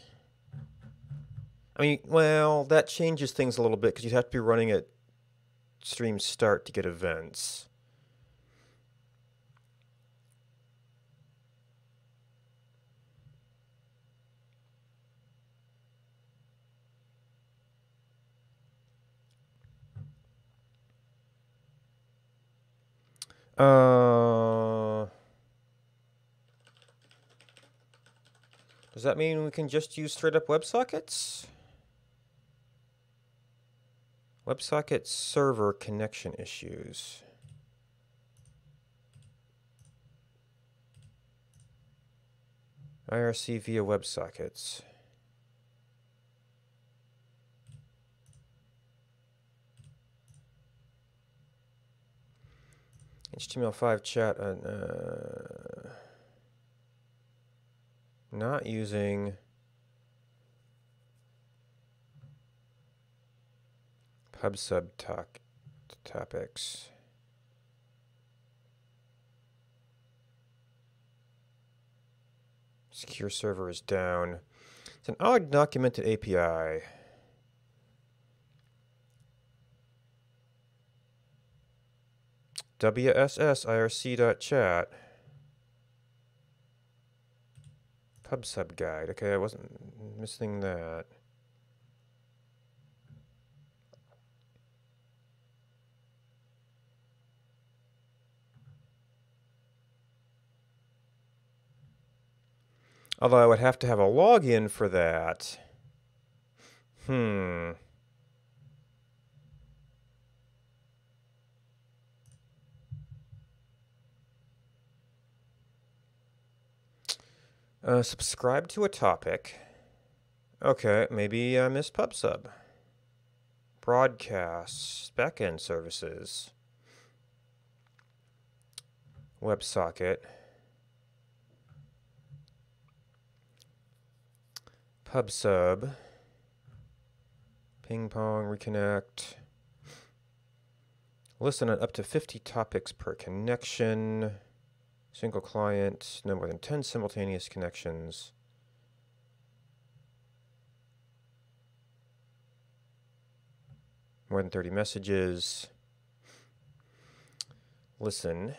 I mean, well, that changes things a little bit because you'd have to be running at stream start to get events. Does that mean we can just use straight up WebSockets? WebSocket server connection issues. IRC via WebSockets. HTML5 chat. Not using PubSub topics. Secure server is down. It's an undocumented API. WSSIRC.chat. PubSub guide. Okay, I wasn't missing that. Although I would have to have a login for that. Subscribe to a topic. Okay, maybe I missed PubSub. Broadcasts, backend services. WebSocket. PubSub. Ping pong, reconnect. Listen on up to 50 topics per connection. Single client, no more than 10 simultaneous connections. More than 30 messages. Listen.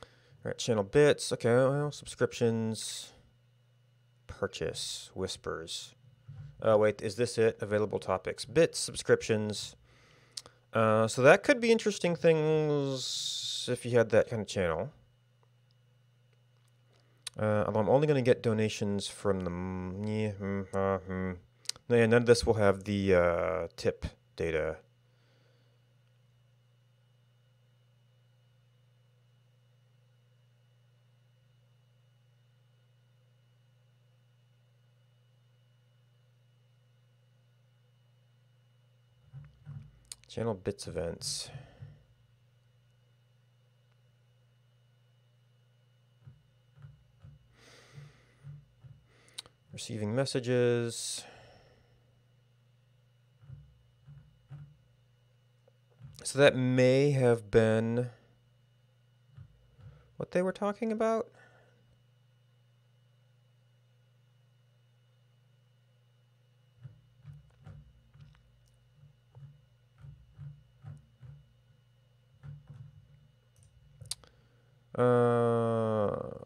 All right, channel bits. Okay, well, subscriptions. Purchase. Whispers. Oh, wait, is this it? Available topics. Bits, subscriptions. So that could be interesting things if you had that kind of channel. Although I'm only going to get donations from the... No, yeah, none of this will have the tip data. Channel bits events. Receiving messages. So that may have been what they were talking about.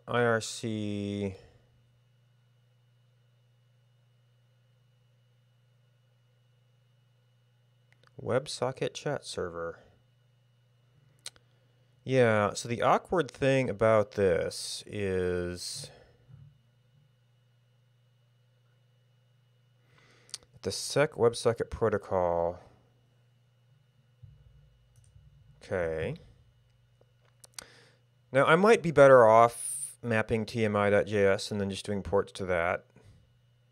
IRC. WebSocket chat server. Yeah, so the awkward thing about this is the SEC WebSocket protocol. Okay. Now, I might be better off mapping TMI.js and then just doing ports to that.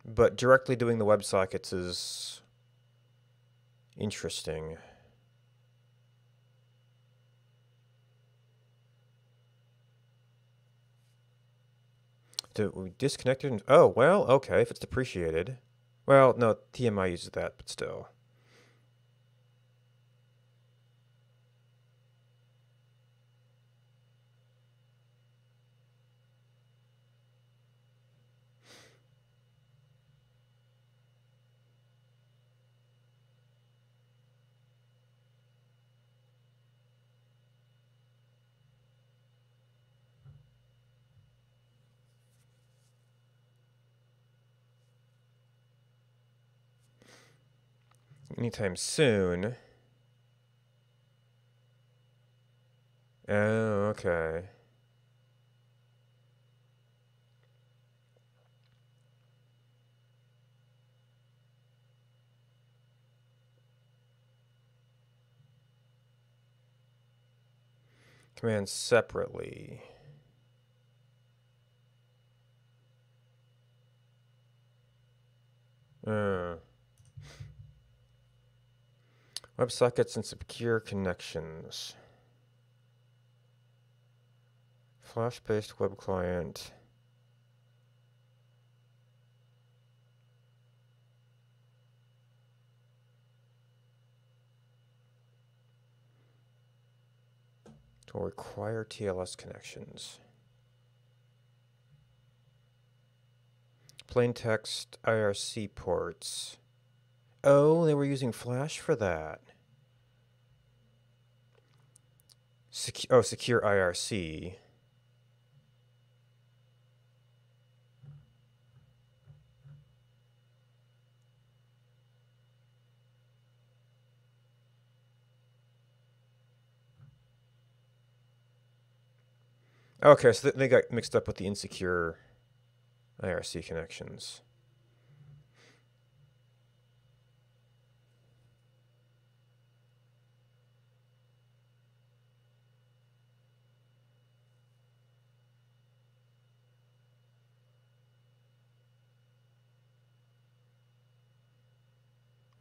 But directly doing the WebSockets is interesting. We disconnected? Oh, well, okay, if it's depreciated. Well, no, TMI uses that, but still. Anytime soon. Oh, okay. Command separately. WebSockets and secure connections. Flash-based web client. Will require TLS connections. Plain text IRC ports. Oh, they were using Flash for that. Secure IRC. Okay, so they got mixed up with the insecure IRC connections.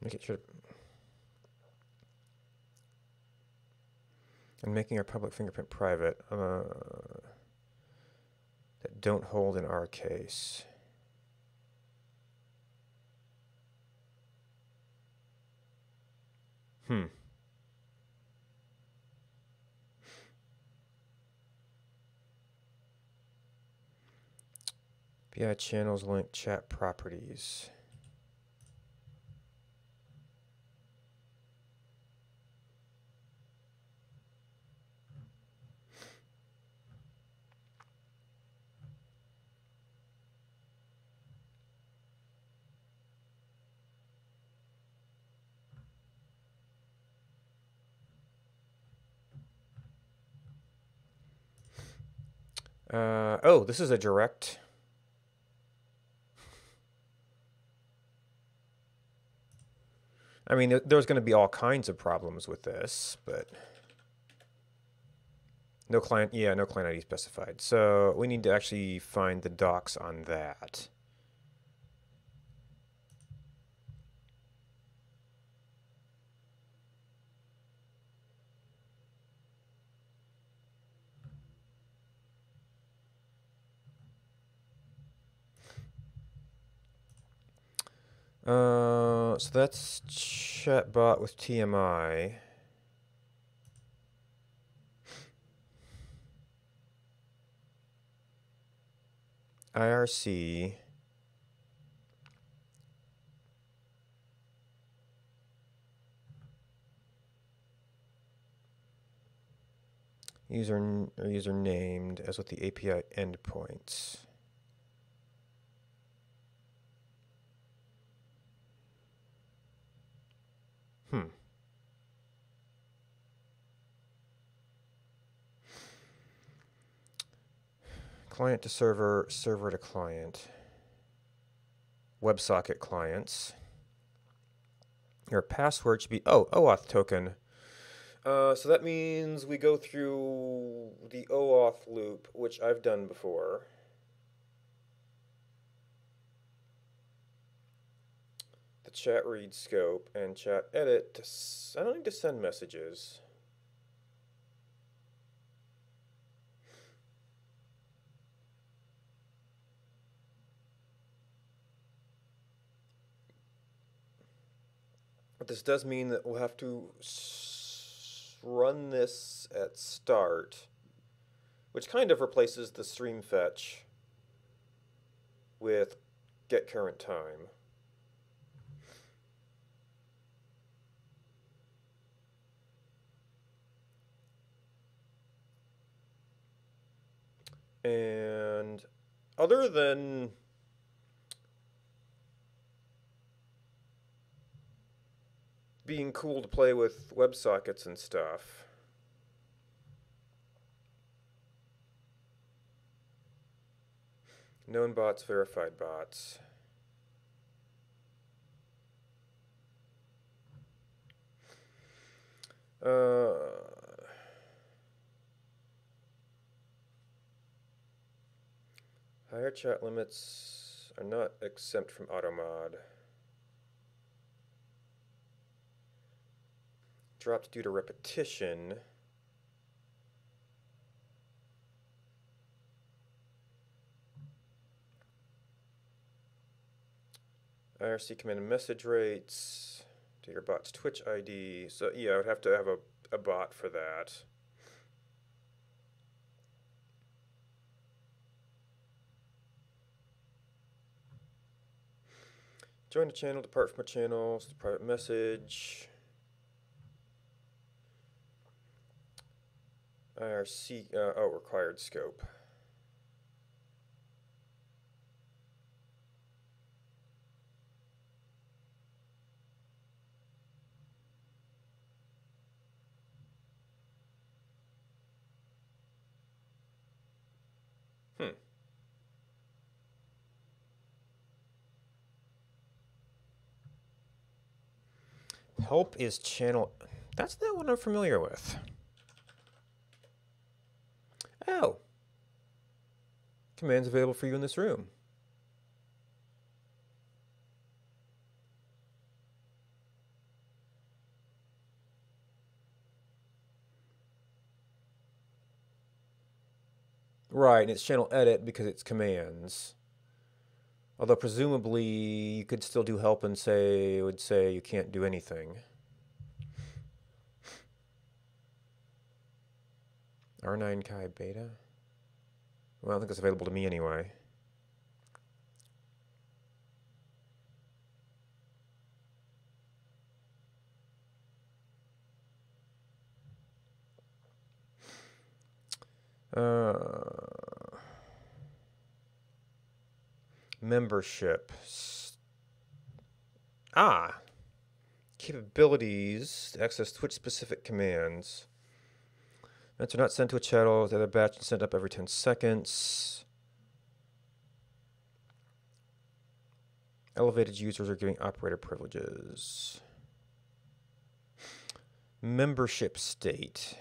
Make it sure. And making our public fingerprint private. That don't hold in our case. BI channels link chat properties. Oh, this is a direct. I mean, there's going to be all kinds of problems with this, but no client, yeah, no client ID specified. So we need to actually find the docs on that. So that's chatbot with TMI. IRC. User named as with the API endpoints. Client to server, server to client. WebSocket clients. Your password should be, OAuth token. So that means we go through the OAuth loop, which I've done before. The chat read scope and chat edit. I don't need to send messages. But this does mean that we'll have to run this at start, which kind of replaces the stream fetch with get current time. And other than being cool to play with WebSockets and stuff, known bots, verified bots. Higher chat limits are not exempt from AutoMod. Dropped due to repetition. IRC command and message rates. To your bot's Twitch ID. So yeah, I would have to have a bot for that. Join the channel, depart from a channel, it's the private message. IRC, oh, required scope. Help is channel. That's not one I'm familiar with. Oh. Commands available for you in this room. Right, and it's channel edit because it's commands. Although presumably you could still do help and say, it would say you can't do anything. R9 Chi beta? Well, I think it's available to me anyway. Membership. Capabilities to access Twitch-specific commands. Events are not sent to a channel. The other batch is sent up every 10 seconds. Elevated users are giving operator privileges. Membership state.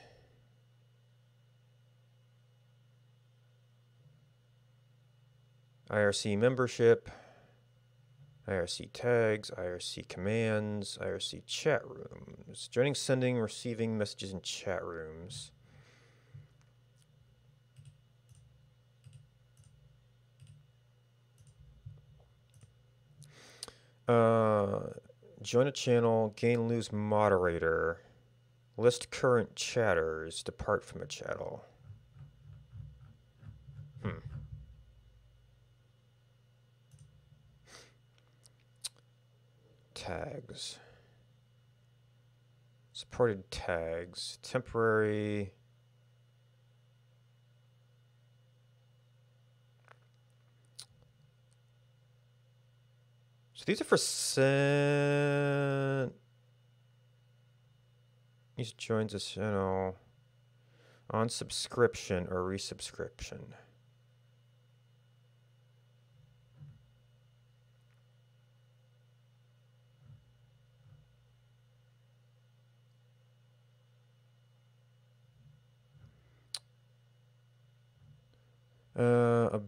IRC membership, IRC tags, IRC commands, IRC chat rooms. Joining, sending, receiving messages in chat rooms. Join a channel, gain, lose moderator. List current chatters, depart from a channel. Tags. Supported tags. Temporary. So these are for sent. These joins a channel on subscription or resubscription.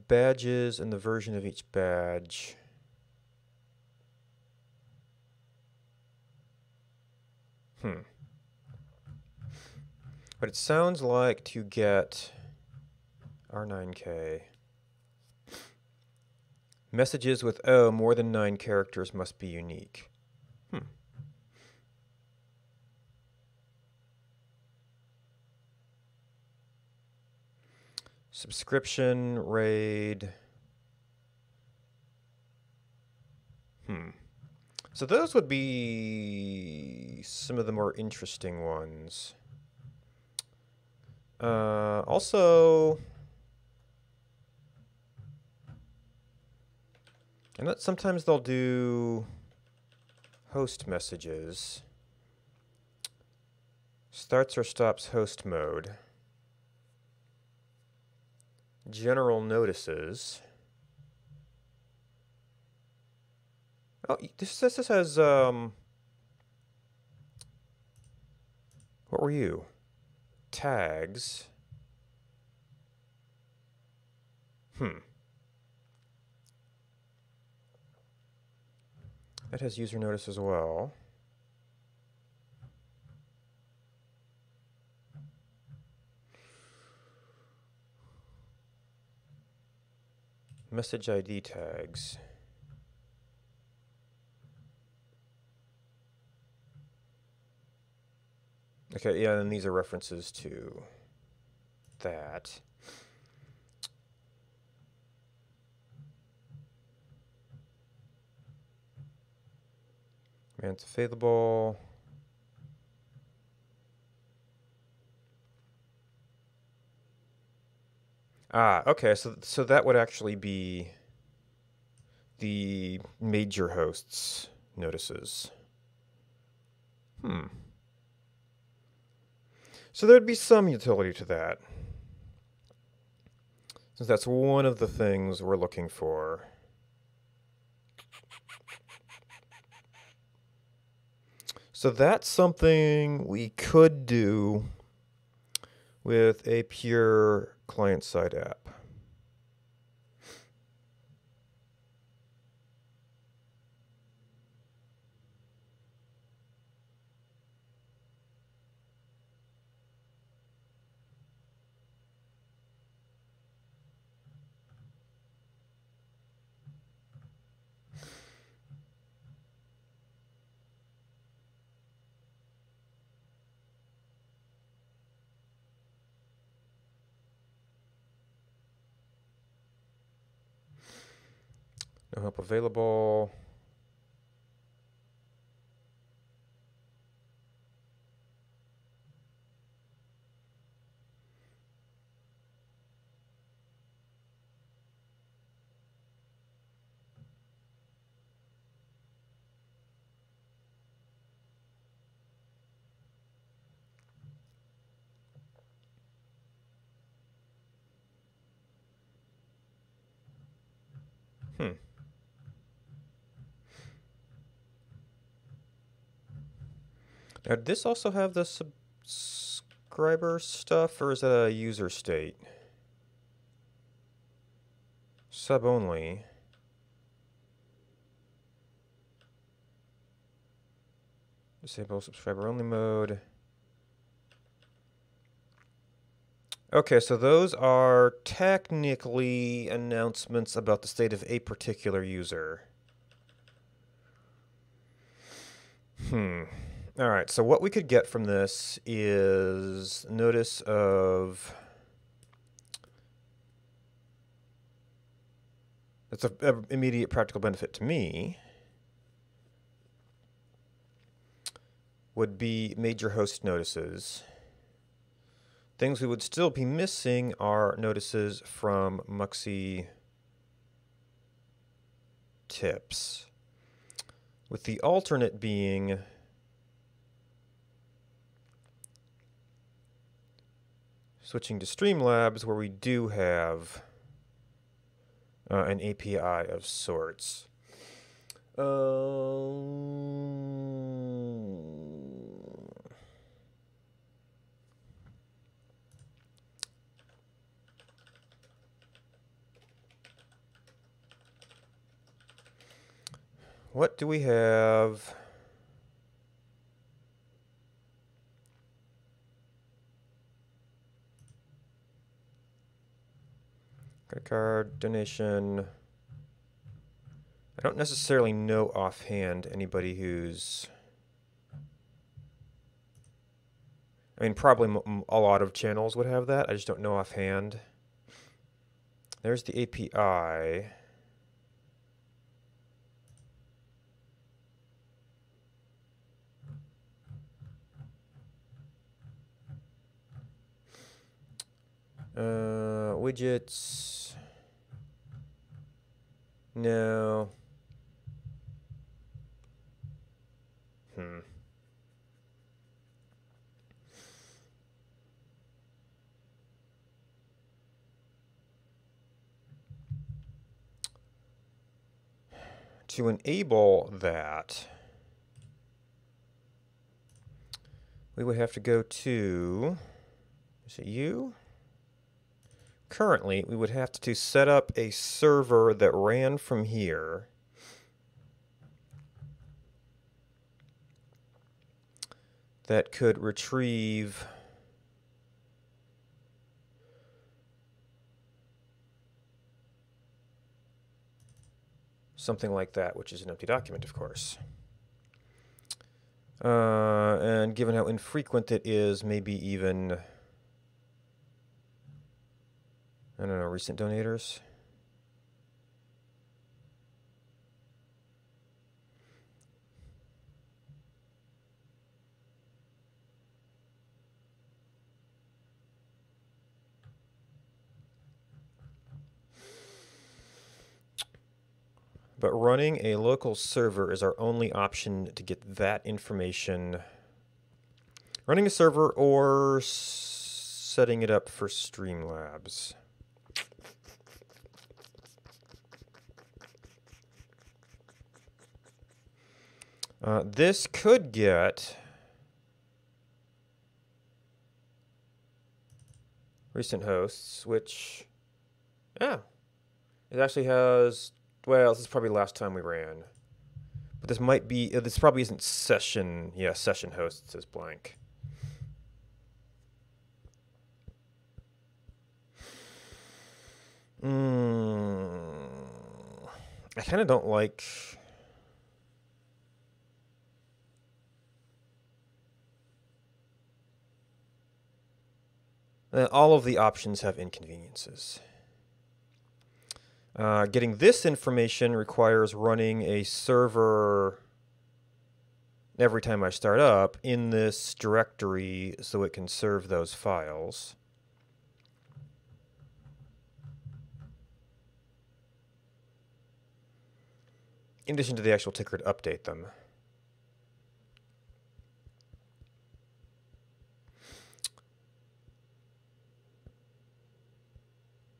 Badges and the version of each badge. But it sounds like to get R9K. Messages with O more than 9 characters must be unique. Subscription, raid. So those would be some of the more interesting ones. Also, I know sometimes they'll do host messages. Starts or stops host mode. General notices. Oh, this has, what were you? Tags. That has user notice as well. Message ID tags. Okay, yeah, and these are references to that. Commands available. Ah, okay, so that would actually be the major hosts notices. So there'd be some utility to that, since that's one of the things we're looking for. So that's something we could do with a pure client-side app. No help available. Now, did this also have the subscriber stuff, or is that a user state? Sub only. Disable subscriber only mode. Okay, so those are technically announcements about the state of a particular user. All right, so what we could get from this is notice of... That's an immediate practical benefit to me. Would be major host notices. Things we would still be missing are notices from Muxy tips. With the alternate being switching to Streamlabs, where we do have an API of sorts. What do we have? Credit card, donation. I don't necessarily know offhand anybody who's... I mean, probably a lot of channels would have that. I just don't know offhand. There's the API. Widgets. No. To enable that, we would have to go to, is it you? Currently, we would have to set up a server that ran from here. That could retrieve something like that, which is an empty document, of course. And given how infrequent it is, maybe even, I don't know, recent donators. But running a local server is our only option to get that information. Running a server or setting it up for Streamlabs. This could get recent hosts, which, yeah, it actually has, well, this is probably the last time we ran. But this might be, this probably isn't session, yeah, session hosts is blank. I kind of don't like... all of the options have inconveniences. Getting this information requires running a server every time I start up in this directory so it can serve those files. In addition to the actual ticker to update them.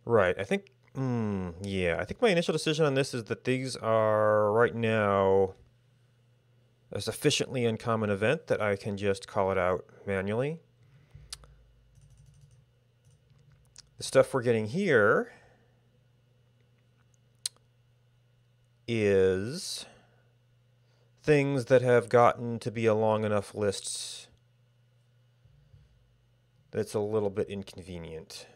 Right, I think, yeah, I think my initial decision on this is that these are, right now, a sufficiently uncommon event that I can just call it out manually. The stuff we're getting here is things that have gotten to be a long enough list that's a little bit inconvenient.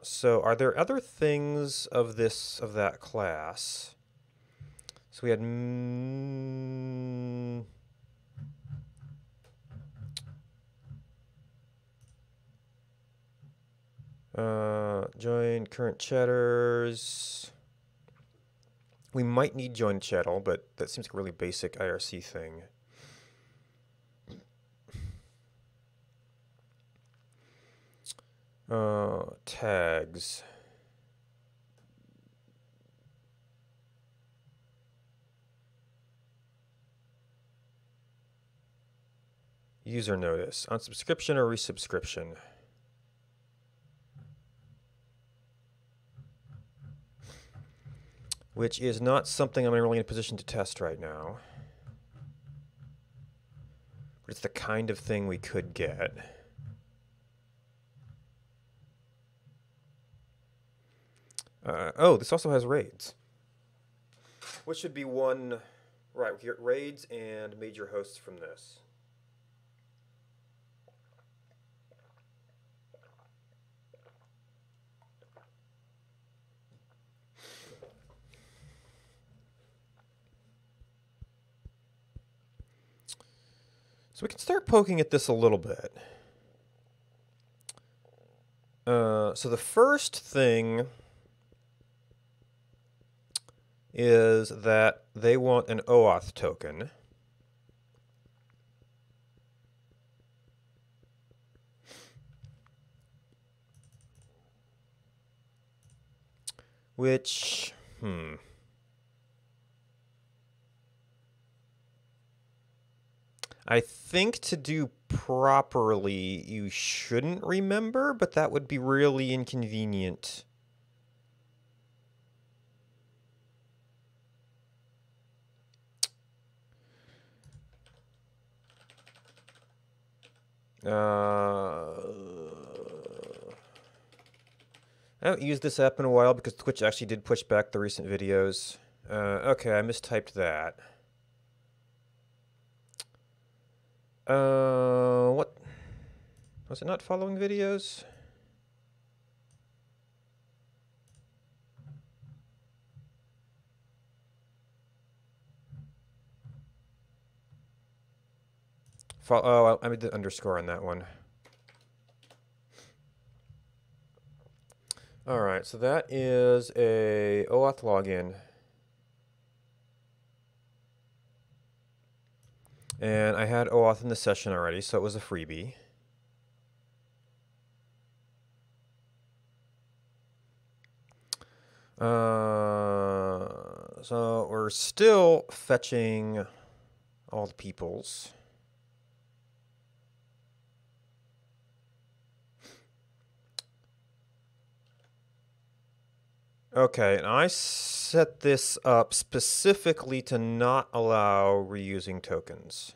So are there other things of that class? So we had join current chatters. We might need join chattel, but that seems like a really basic IRC thing. Tags. User notice. Unsubscription or resubscription? Which is not something I'm really in a position to test right now. But it's the kind of thing we could get. Oh, this also has raids. Which should be one... Right, we get raids and major hosts from this. So we can start poking at this a little bit. So the first thing is that they want an OAuth token. Which, I think to do properly, you shouldn't remember, but that would be really inconvenient. I haven't used this app in a while because Twitch actually did push back the recent videos. Okay, I mistyped that. What? Was it not following videos? Oh, I made the underscore on that one. All right, so that is a OAuth login. And I had OAuth in the session already, so it was a freebie. So we're still fetching all the peoples. Okay, and I set this up specifically to not allow reusing tokens.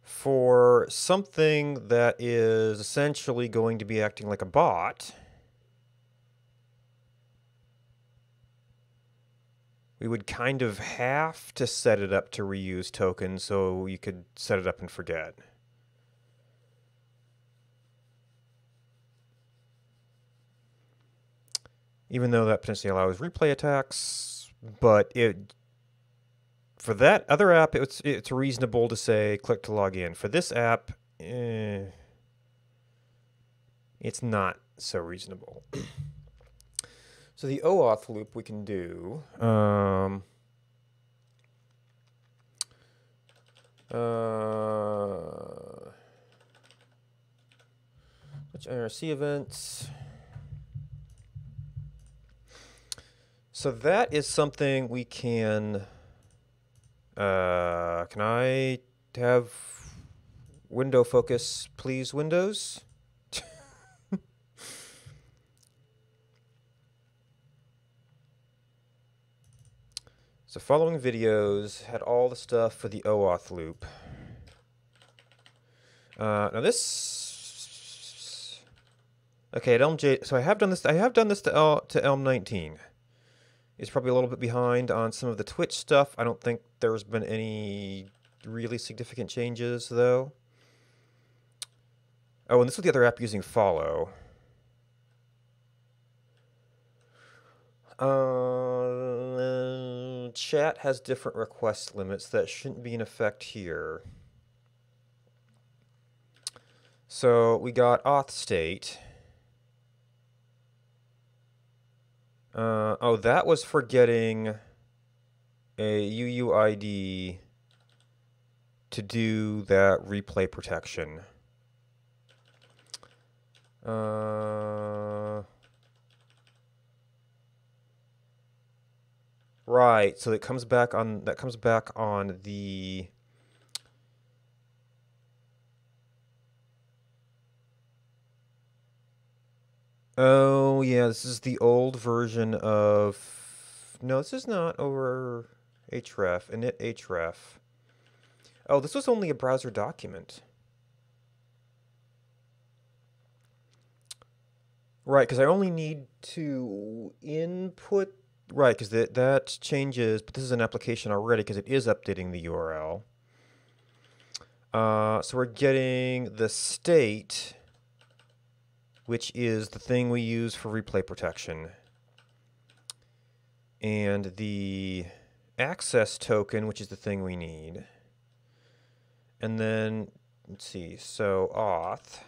For something that is essentially going to be acting like a bot, we would kind of have to set it up to reuse tokens so you could set it up and forget. Even though that potentially allows replay attacks, but for that other app, it's reasonable to say click to log in. For this app, it's not so reasonable. So the OAuth loop we can do. Which IRC events? So that is something we can. Can I have window focus, please, Windows? So following videos had all the stuff for the OAuth loop. Now this. Okay, at ElmJ. So I have done this. I have done this to Elm 19. It's probably a little bit behind on some of the Twitch stuff. I don't think there's been any really significant changes, though. Oh, and this was the other app using follow. Chat has different request limits that shouldn't be in effect here. So we got auth state. Oh, that was for getting a UUID to do that replay protection. Right, so that comes back on the Oh, yeah, this is the old version of... No, this is not over href, init href. Oh, this was only a browser document. Right, because I only need to input... Right, because that changes, but this is an application already because it is updating the URL. So we're getting the state, which is the thing we use for replay protection. And the access token, which is the thing we need. And then, let's see, so auth,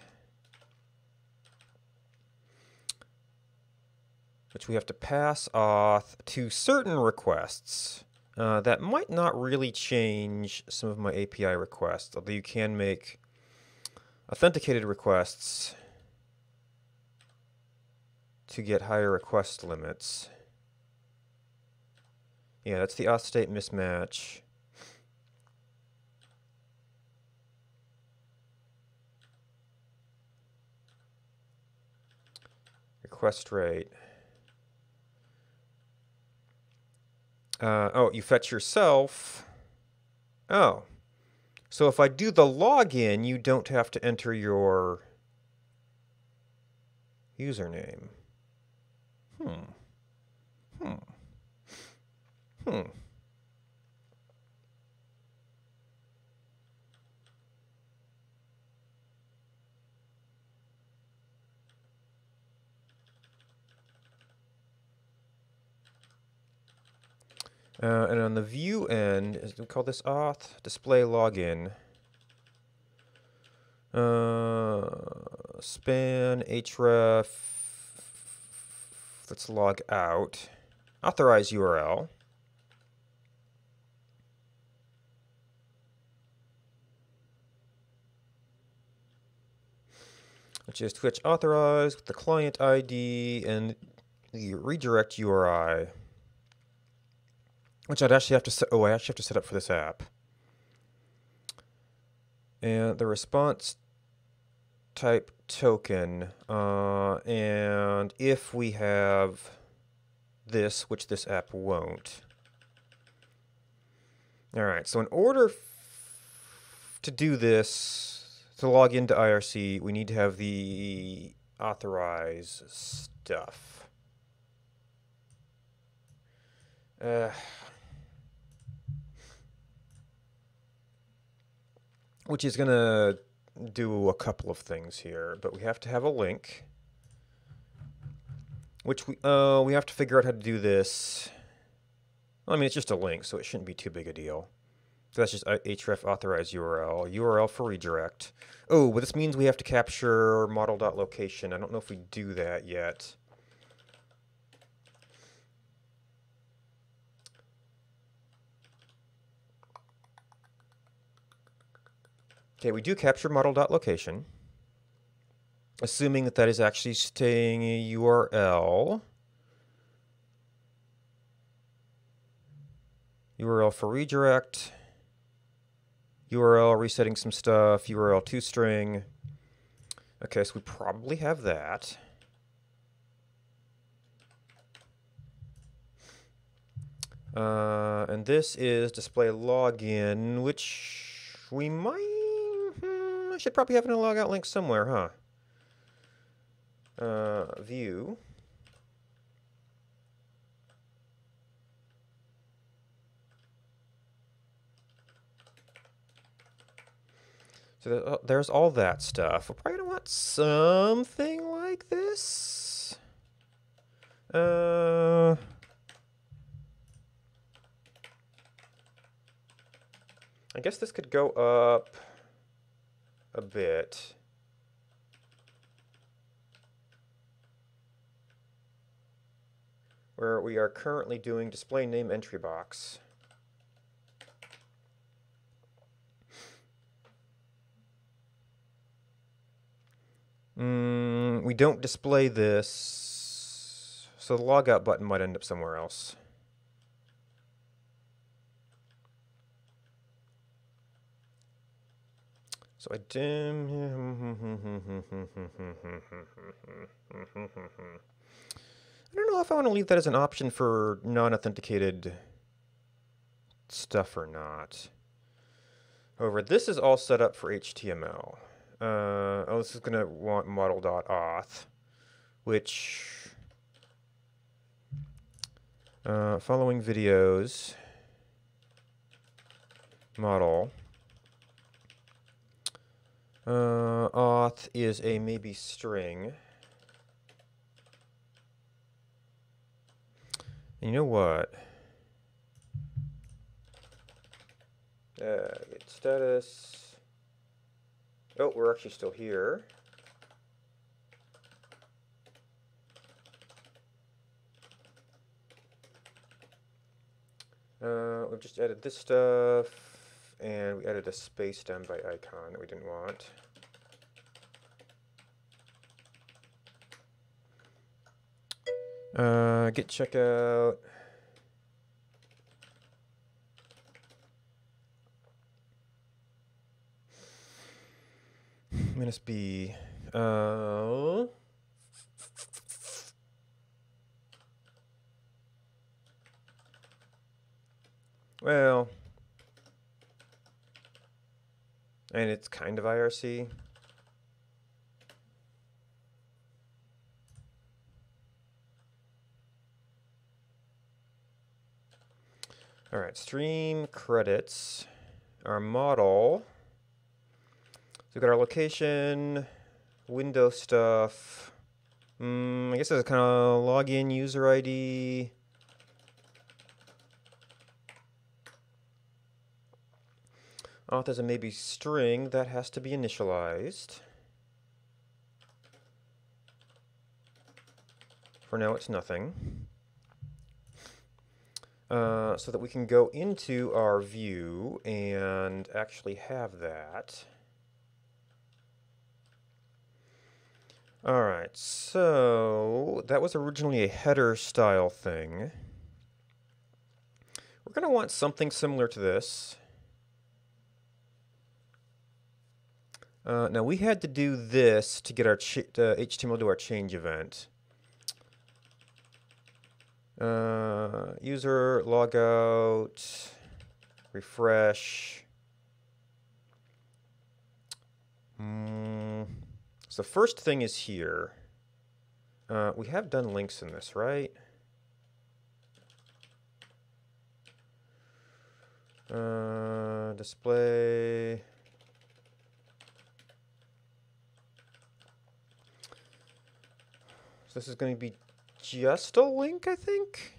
which we have to pass auth to certain requests. That might not really change some of my API requests, although you can make authenticated requests to get higher request limits. Yeah, that's the auth state mismatch. Request rate. Oh, you fetch yourself. Oh. So if I do the login, you don't have to enter your username. And on the view end, we call this auth display login. Span href. Let's log out. Authorize URL. which is Twitch authorized with the client ID and the redirect URI, which I'd actually have to set. Oh, I actually have to set up for this app. And the response type token, and if we have this, which this app won't. All right, so in order to do this, to log into IRC, we need to have the authorize stuff. Which is going to do a couple of things here, but we have to have a link, which we have to figure out how to do this. I mean, it's just a link, so it shouldn't be too big a deal. So that's just href authorize URL for redirect. Oh, but this means we have to capture model.location. I don't know if we do that yet. Okay, we do capture model.location, assuming that that is actually staying a URL. URL for redirect, URL resetting some stuff, URL toString. Okay, so we probably have that. And this is display login, which we might, I should probably have a logout link somewhere, huh? View. So there's all that stuff. We're probably going to want something like this. I guess this could go up a bit. Where we are currently doing display name entry box. We don't display this, so the logout button might end up somewhere else. So I don't know if I want to leave that as an option for non-authenticated stuff or not. However, this is all set up for HTML. Oh, this is going to want model.auth, which following videos model auth is a maybe string. And you know what? Get status. Oh, we're actually still here. We've just added this stuff, and we added a space down by icon that we didn't want. Git checkout. -b. Well, and it's kind of IRC. All right, stream credits, our model. So we've got our location, window stuff. I guess there's a kind of login user ID. Auth is a maybe string that has to be initialized. For now, it's nothing. So that we can go into our view and actually have that. All right, so that was originally a header style thing. We're going to want something similar to this. Now we had to do this to get our HTML to our change event. User logout, refresh. So the first thing is here. We have done links in this, right? Display. So this is going to be just a link, I think.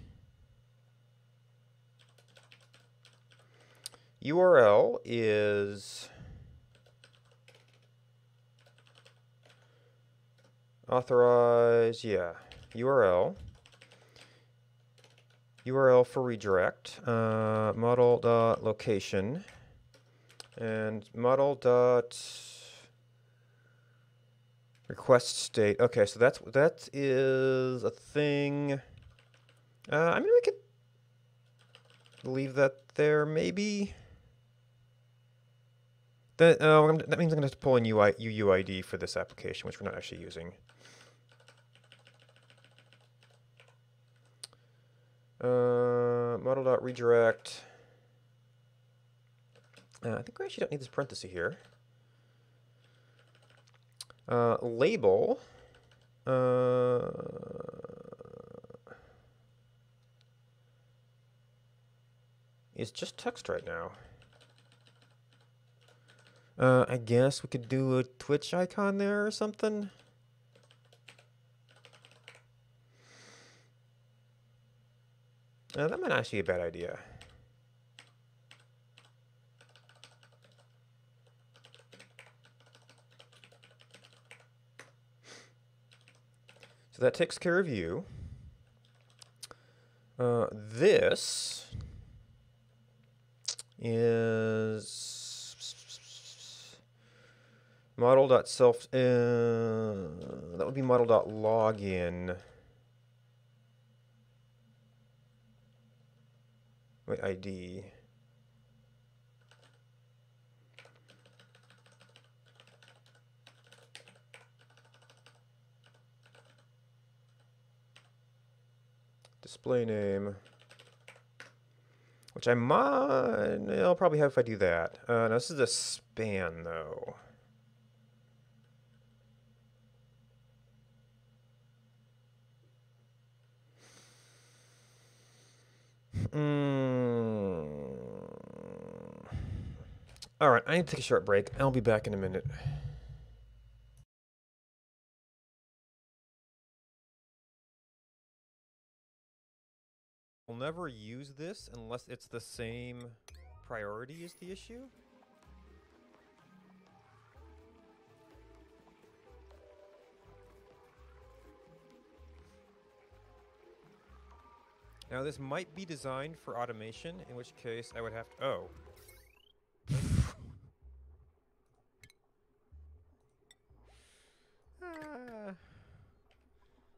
URL is authorize, yeah, URL. URL for redirect, model.location, and model.request state. Okay, so that is a thing. I mean, we could leave that there, maybe. That means I'm gonna have to pull in UUID for this application, which we're not actually using. Model.redirect. I think we actually don't need this parenthesis here. Label. Is just text right now. I guess we could do a Twitch icon there or something. That might actually be a bad idea. So that takes care of you. This is model.self. That would be model.login. Wait, ID. Display name. Which I might, I'll probably have if I do that. Now this is a span though. All right, I need to take a short break. I'll be back in a minute. We'll never use this unless it's the same priority as the issue. Now this might be designed for automation, in which case I would have to, oh.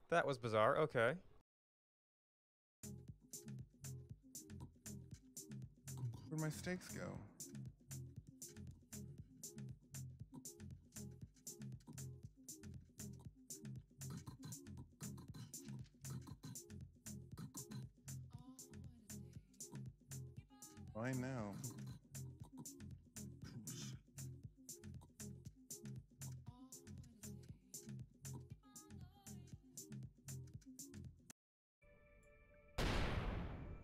That was bizarre, okay. Where'd my steaks go? Fine now.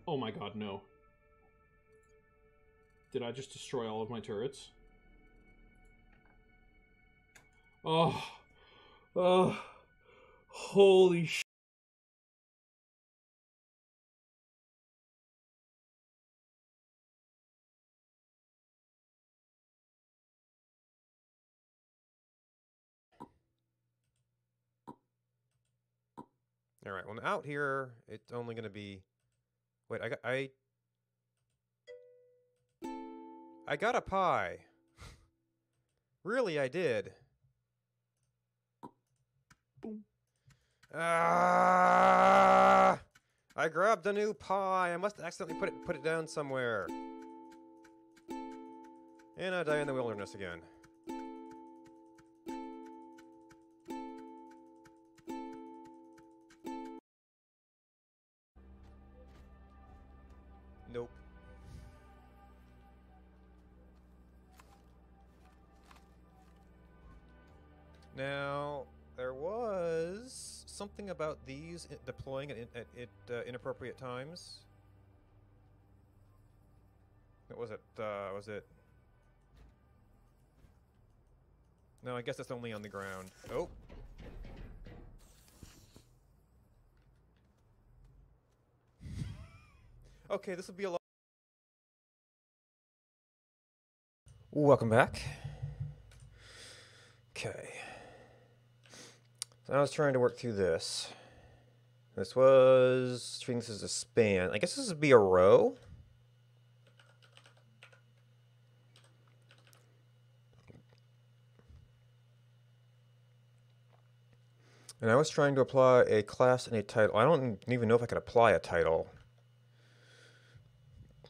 Oh my god, no. Did I just destroy all of my turrets? Oh. Oh. Holy sh**. All right, well out here, it's only going to be, wait, I got a pie. Really, I did. Ah! I grabbed a new pie. I must accidentally put it down somewhere. And I die in the wilderness again. Nope. Now, there was something about these deploying at inappropriate times. What was it? Was it? No, I guess that's only on the ground. Oh. Okay, this will be a lot. Welcome back. Okay. So I was trying to work through this. This was treating this as a span. I guess this would be a row. And I was trying to apply a class and a title. I don't even know if I could apply a title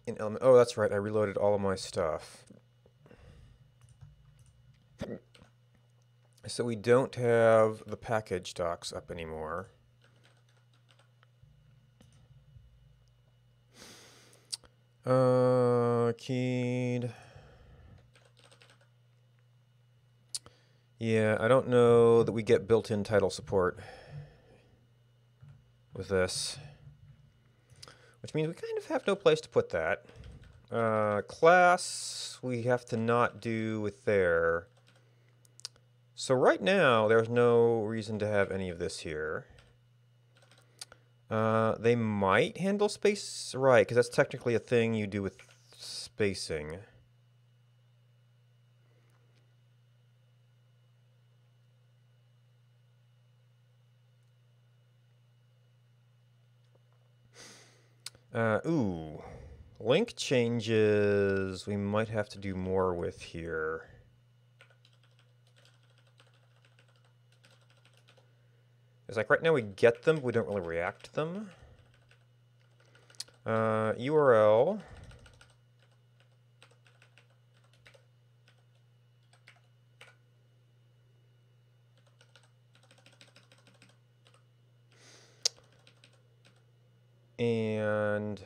in Element. Oh, that's right. I reloaded all of my stuff. So we don't have the package docs up anymore. Keyed. Yeah, I don't know that we get built-in title support with this. Which means we kind of have no place to put that. Class, we have to not do with there. So right now, there's no reason to have any of this here. They might handle space, right, because that's technically a thing you do with spacing. Ooh. Link changes we might have to do more with here. It's like right now we get them, but we don't really react to them. URL. And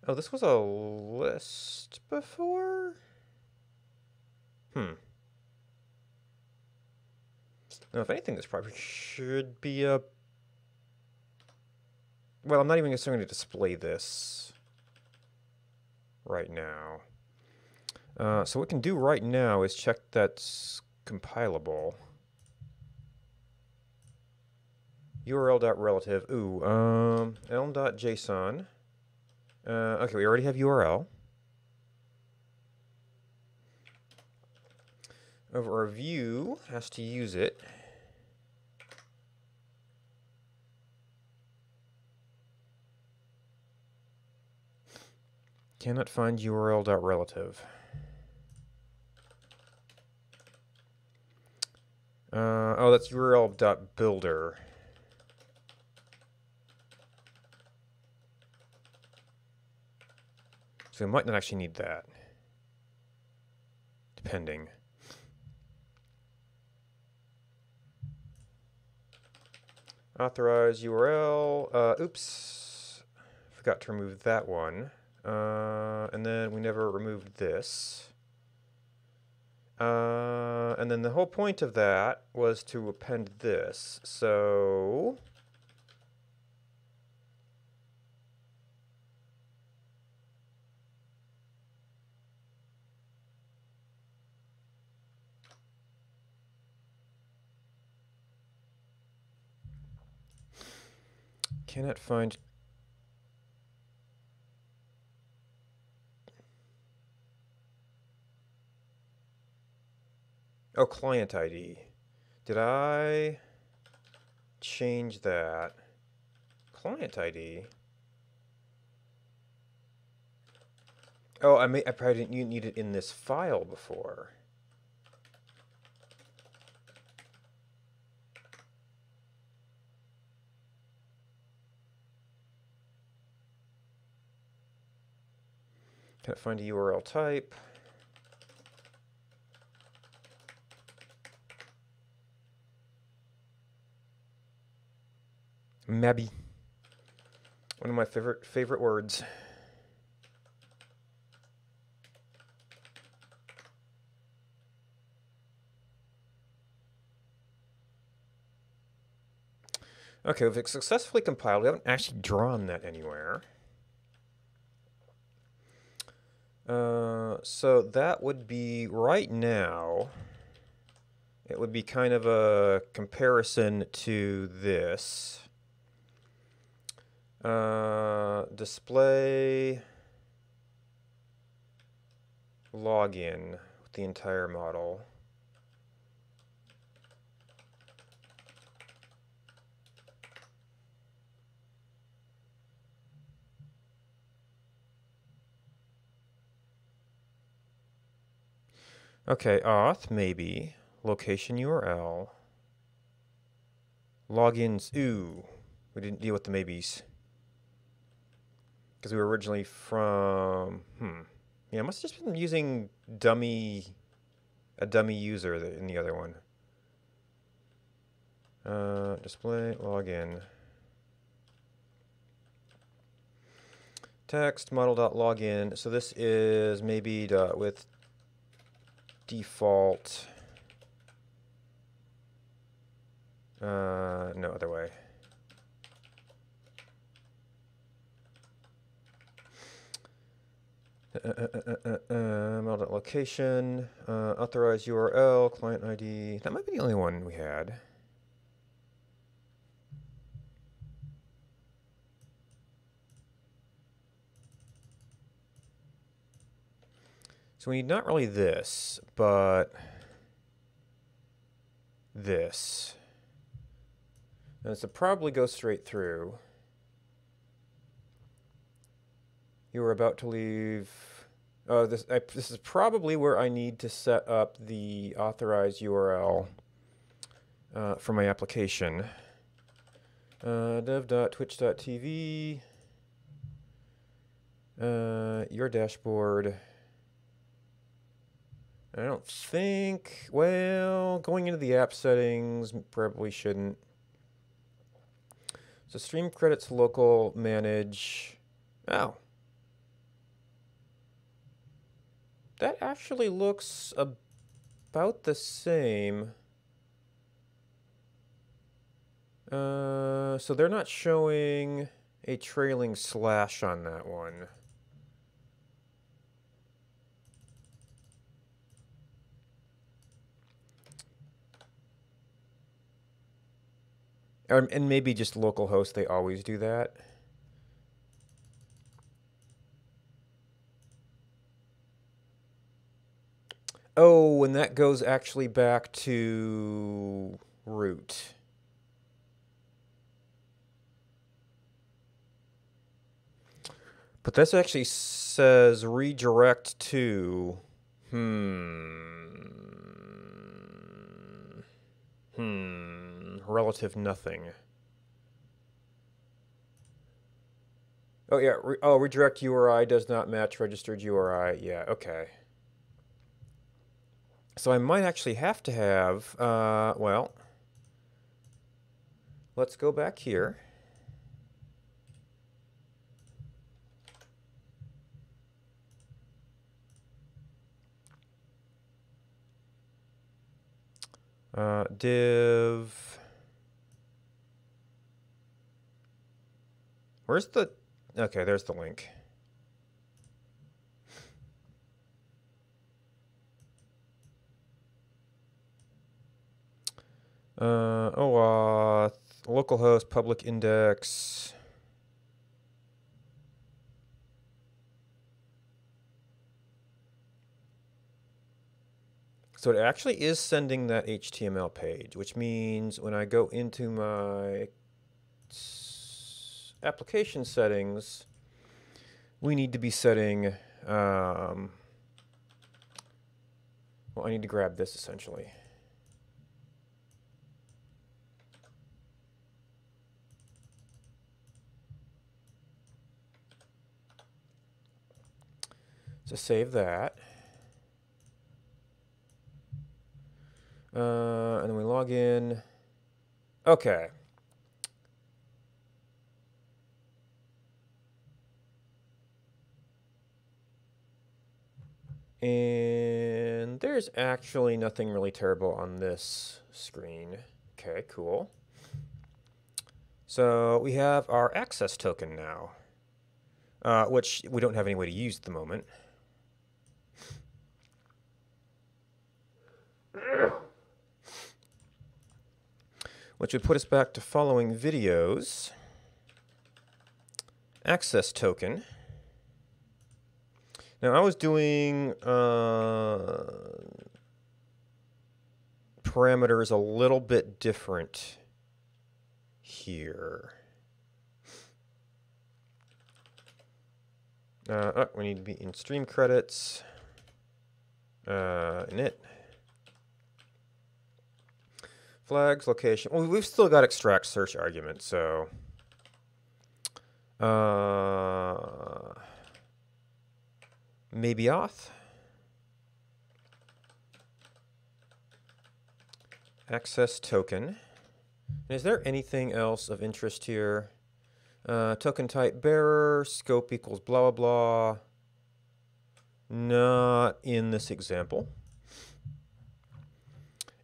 oh, this was a list before? Now, if anything, this probably should be a... Well, I'm not even going to display this right now. So what we can do right now is check that's compilable. URL.relative. Ooh, elm.json. Okay, we already have URL. Over our view has to use it. Cannot find URL.relative. Oh, that's URL.builder. So we might not actually need that. Depending. Authorize URL. Oops. Forgot to remove that one. And then we never removed this. And then the whole point of that was to append this. So... Cannot find... Oh, client ID. Did I change that? Client ID? Oh, I probably didn't need it in this file before. Can't find a URL type. Maybe. One of my favorite words. Okay, we've successfully compiled. We haven't actually drawn that anywhere. So that would be, right now, it would be kind of a comparison to this. Display login with the entire model. Okay, auth, maybe. Location URL. Logins, ooh. We didn't deal with the maybes. Because we were originally from, yeah, I must have just been using a dummy user in the other one. Display, login. Text, model.login. So this is maybe with default. No other way. Model.location, authorized URL, client ID. That might be the only one we had. So we need not really this, but this. And this will probably go straight through. You were about to leave. This is probably where I need to set up the authorized URL for my application. Dev.twitch.tv. Your dashboard. I don't think, well, going into the app settings, probably shouldn't. So stream credits local manage. Oh. That actually looks about the same. So they're not showing a trailing slash on that one. And maybe just localhost, they always do that. Oh, and that goes actually back to root. But this actually says redirect to... relative nothing. Oh, yeah. Redirect URI does not match registered URI. Yeah, okay. So I might actually have to have, well, let's go back here. Div. Where's the... Okay, there's the link. OAuth, localhost, public index. So it actually is sending that HTML page, which means when I go into my application settings, we need to be setting Well, I need to grab this essentially. So save that. And then we log in. Okay. And there's actually nothing really terrible on this screen. Okay, cool. So we have our access token now, which we don't have any way to use at the moment. Which would put us back to following videos. Access token. Now I was doing parameters a little bit different here. We need to be in stream credits. Init. Flags, location. Well, we've still got extract search argument, so maybe auth. Access token. Is there anything else of interest here? Token type bearer, scope equals blah, blah, blah. Not in this example.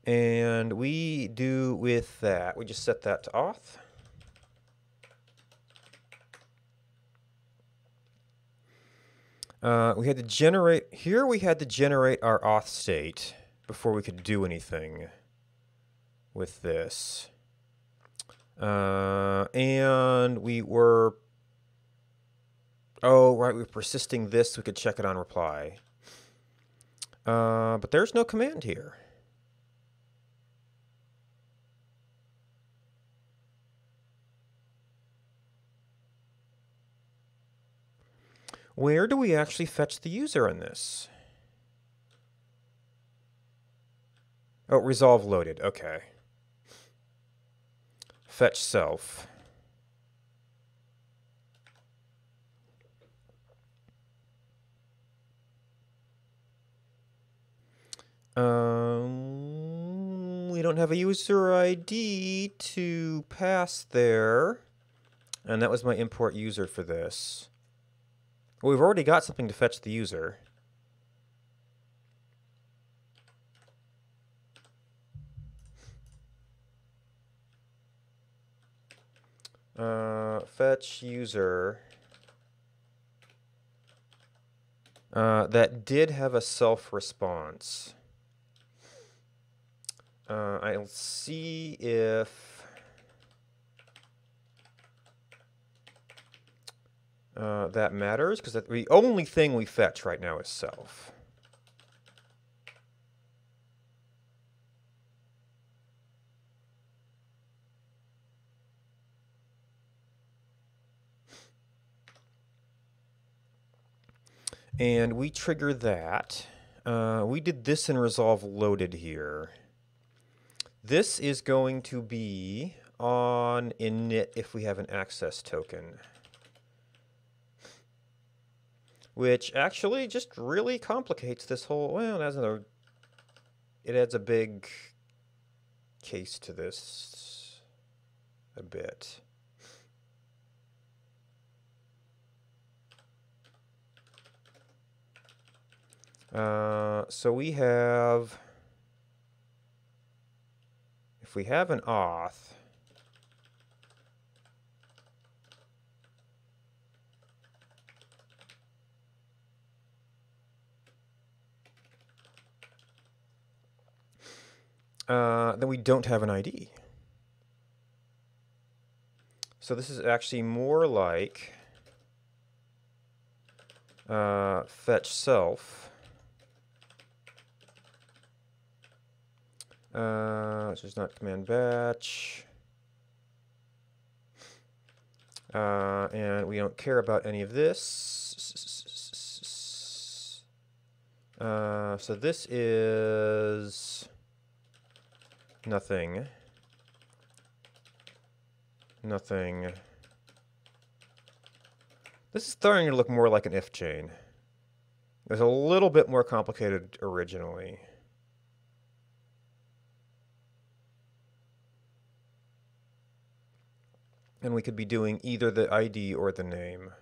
And we do with that, we just set that to auth. We had to generate our auth state before we could do anything with this. And we were, oh, right, we were persisting this, so we could check it on reply. But there's no command here. Where do we actually fetch the user in this? Oh, resolve loaded. Okay. Fetch self. We don't have a user ID to pass there. And that was my import user for this. Well, we've already got something to fetch the user. Fetch user. That did have a self response. I'll see if that matters, because the only thing we fetch right now is self. And we trigger that. We did this in resolve loaded here. This is going to be on init if we have an access token. Which actually just really complicates this whole, well, it adds a big case to this a bit. So we have, if we have an auth, then we don't have an ID. So this is actually more like fetch self. Which is not command batch. And we don't care about any of this. So this is nothing. Nothing. This is starting to look more like an if chain. It was a little bit more complicated originally. And we could be doing either the ID or the name.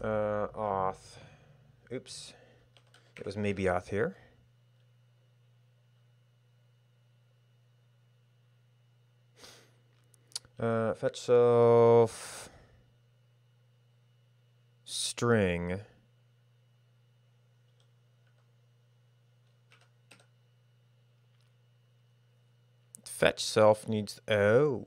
Auth. Oops. It was maybe auth here. Fetch self string. Fetch self needs, oh.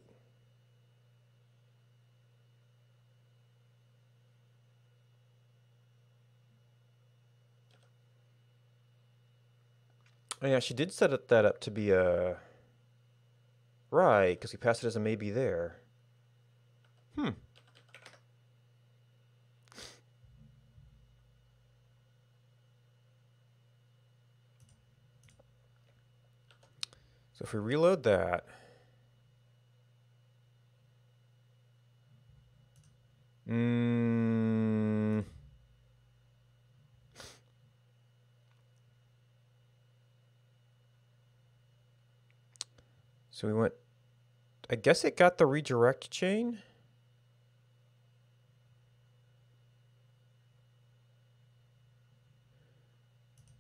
Oh yeah, she did set that up to be a right, because we passed it as a maybe there. So if we reload that, so we went, I guess it got the redirect chain.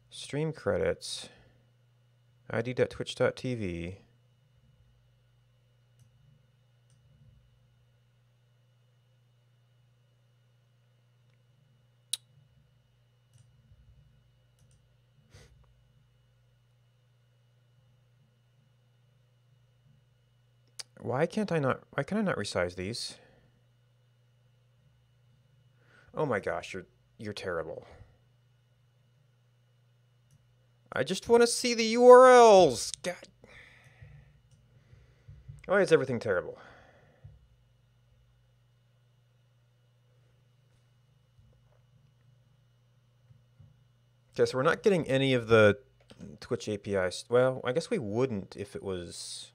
Stream credits, id.twitch.tv. Why can I not resize these? Oh my gosh, you're terrible. I just want to see the URLs. God. Why is everything terrible? Okay, so we're not getting any of the Twitch APIs. Well, I guess we wouldn't if it was...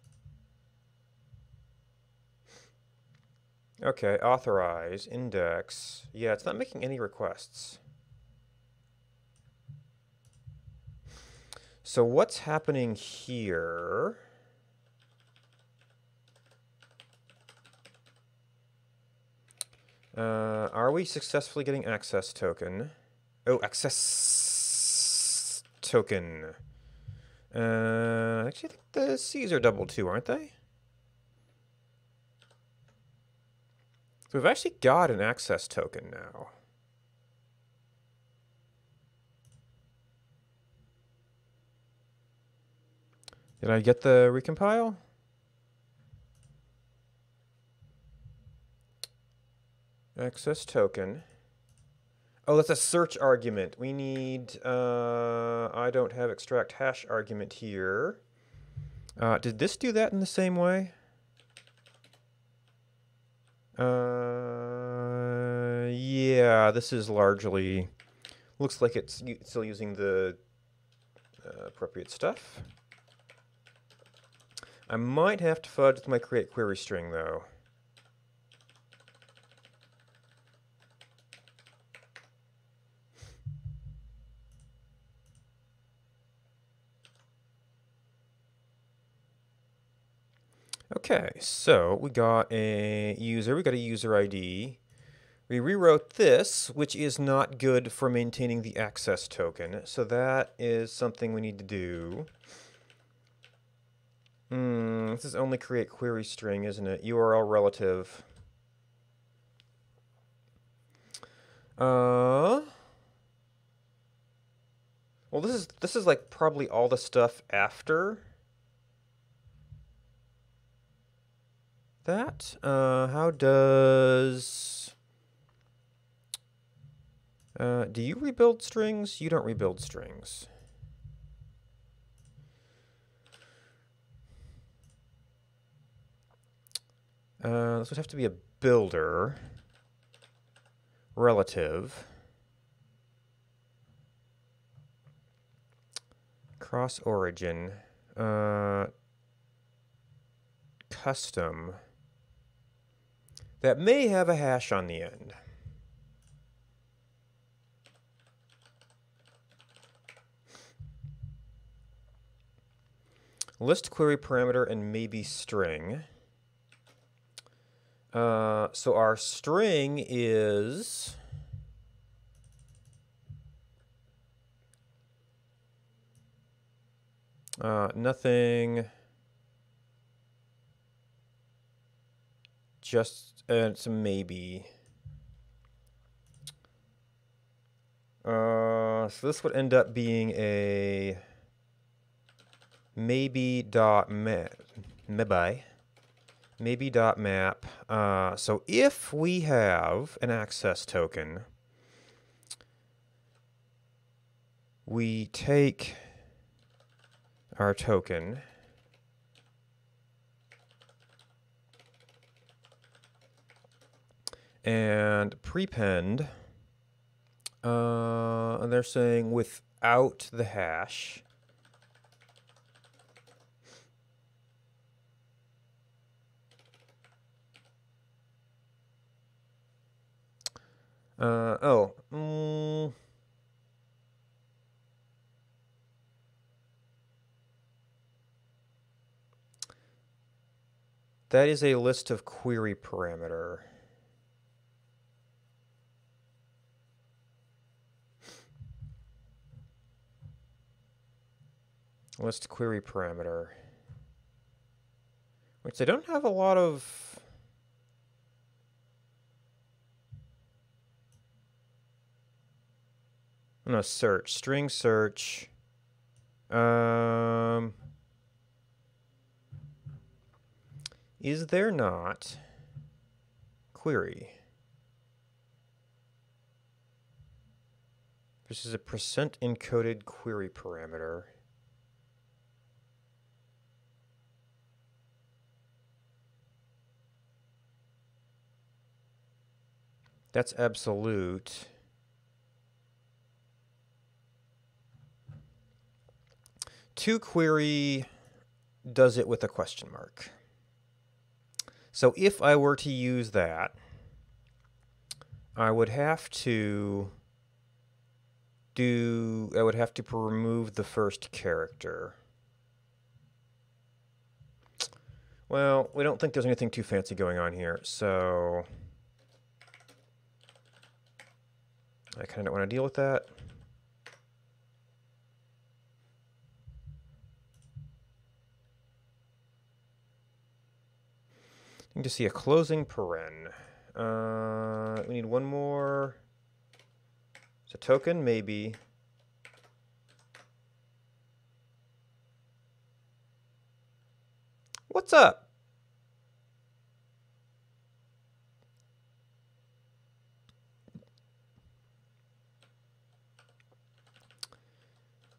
Okay, authorize, index. Yeah, it's not making any requests. So what's happening here? Are we successfully getting access token? Oh, access token. Actually, I think the C's are double too, aren't they? So we've actually got an access token now. Did I get the recompile? Access token. Oh, that's a search argument. We need, I don't have extract hash argument here. Did this do that in the same way? Yeah, this is largely, looks like it's still using the appropriate stuff. I might have to fudge with my create query string though. Okay, so we got a user ID. We rewrote this, which is not good for maintaining the access token. So that is something we need to do. This is only create query string, isn't it? URL relative. Well, this is like probably all the stuff after that. How does... do you rebuild strings? You don't rebuild strings. This would have to be a builder. Relative. Cross origin. Custom. That may have a hash on the end. List query parameter and maybe string. So our string is nothing, just it's a maybe. So this would end up being a maybe.map. Maybe.map. So if we have an access token, we take our token and prepend, and they're saying without the hash. That is a list of query parameter. List query parameter. Which they don't have a lot of. No, search. String search. Is there not query? This is a percent encoded query parameter. That's absolute. ToQuery does it with a question mark. So if I were to use that, I would have to remove the first character. Well, we don't think there's anything too fancy going on here, so I kind of don't want to deal with that. Need to see a closing paren. We need one more. It's a token, maybe. What's up?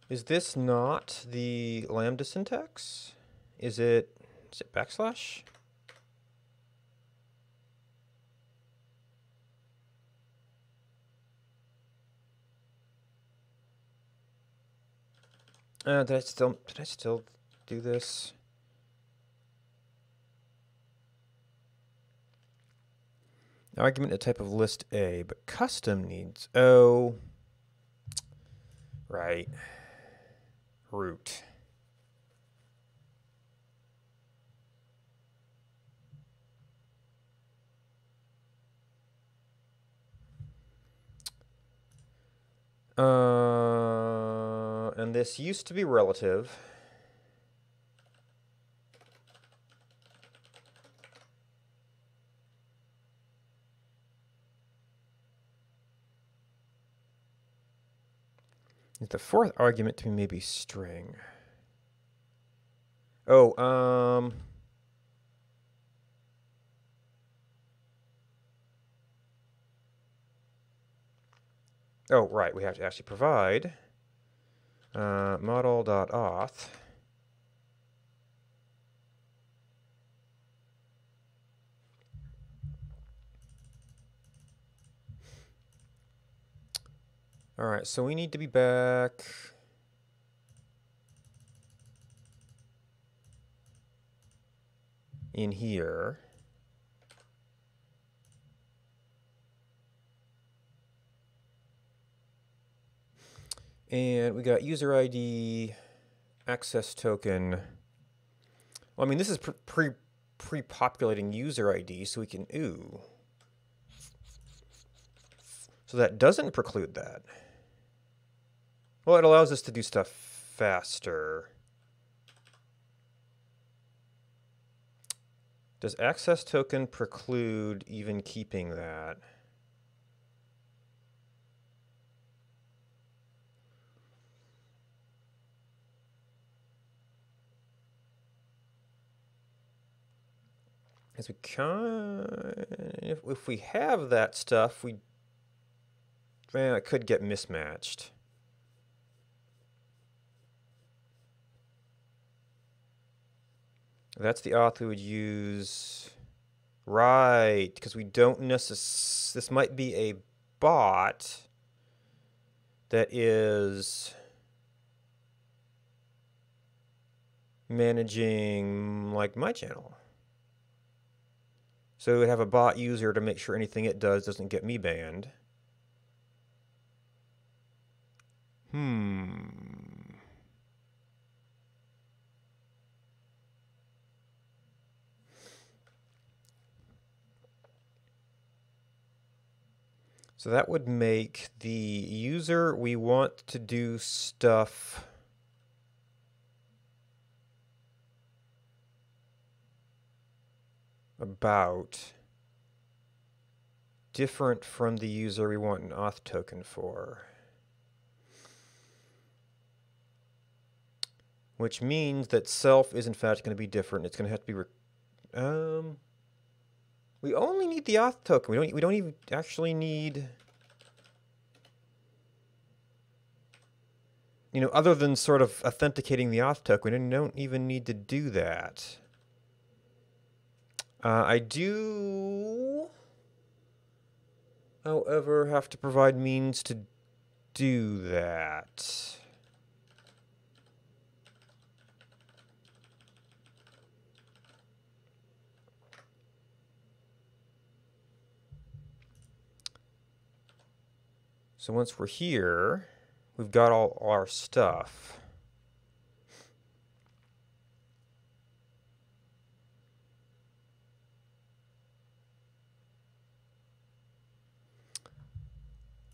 Is this not the Lambda syntax? Is it backslash? Did I still do this? Argument a type of list A, but custom needs O. Right. Root. And this used to be relative. The fourth argument to be maybe string. Oh, oh, right, we have to actually provide model.auth. All right, so we need to be back. In here. And we got user ID, access token. Well, I mean, this is pre-populating user ID, so we can, ooh. So that doesn't preclude that. Well, it allows us to do stuff faster. Does access token preclude even keeping that? As we can, if we have that stuff, it could get mismatched. That's the auth we would use. Right, because we don't necessarily, this might be a bot that is managing like my channel. So it would have a bot user to make sure anything it does doesn't get me banned. So that would make the user we want to do stuff about different from the user we want an auth token for. Which means that self is in fact going to be different. It's going to have to be we only need the auth token. We don't even actually need, you know, other than sort of authenticating the auth token, we don't even need to do that. I do, however, have to provide means to do that. So once we're here, we've got all our stuff.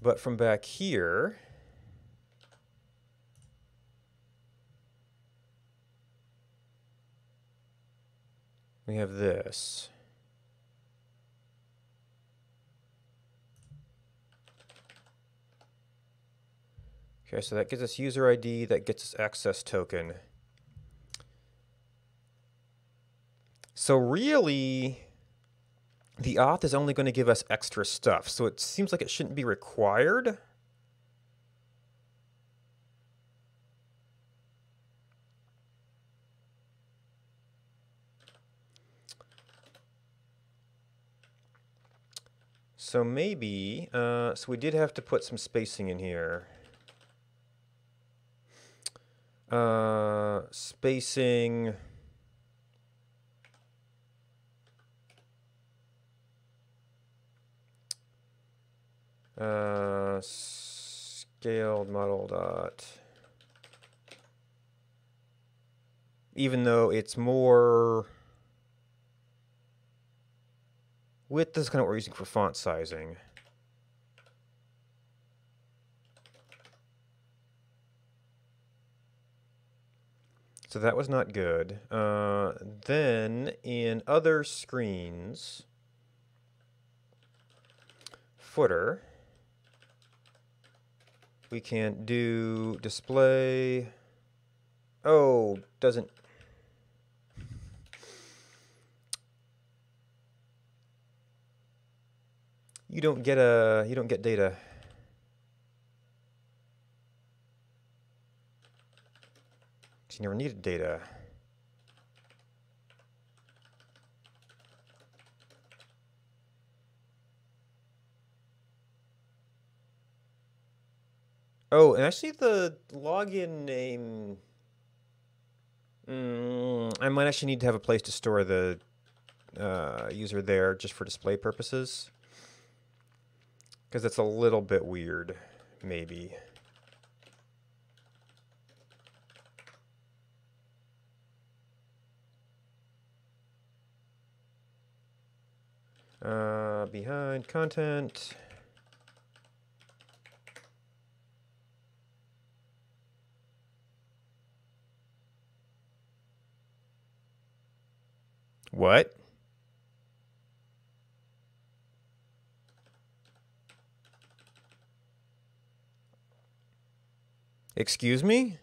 But from back here, we have this. Okay, so that gives us user ID, that gets us access token. So really, the auth is only going to give us extra stuff, so it seems like it shouldn't be required. So maybe, so we did have to put some spacing in here. Spacing. Scaled model dot. Even though it's more width is kind of what we're using for font sizing. So that was not good. Then in other screens, footer, we can do display. Oh, doesn't. You don't get data. You never needed data. Oh, and actually the login name... I might actually need to have a place to store the user there just for display purposes. Because that's a little bit weird, maybe. Behind content. What? Excuse me?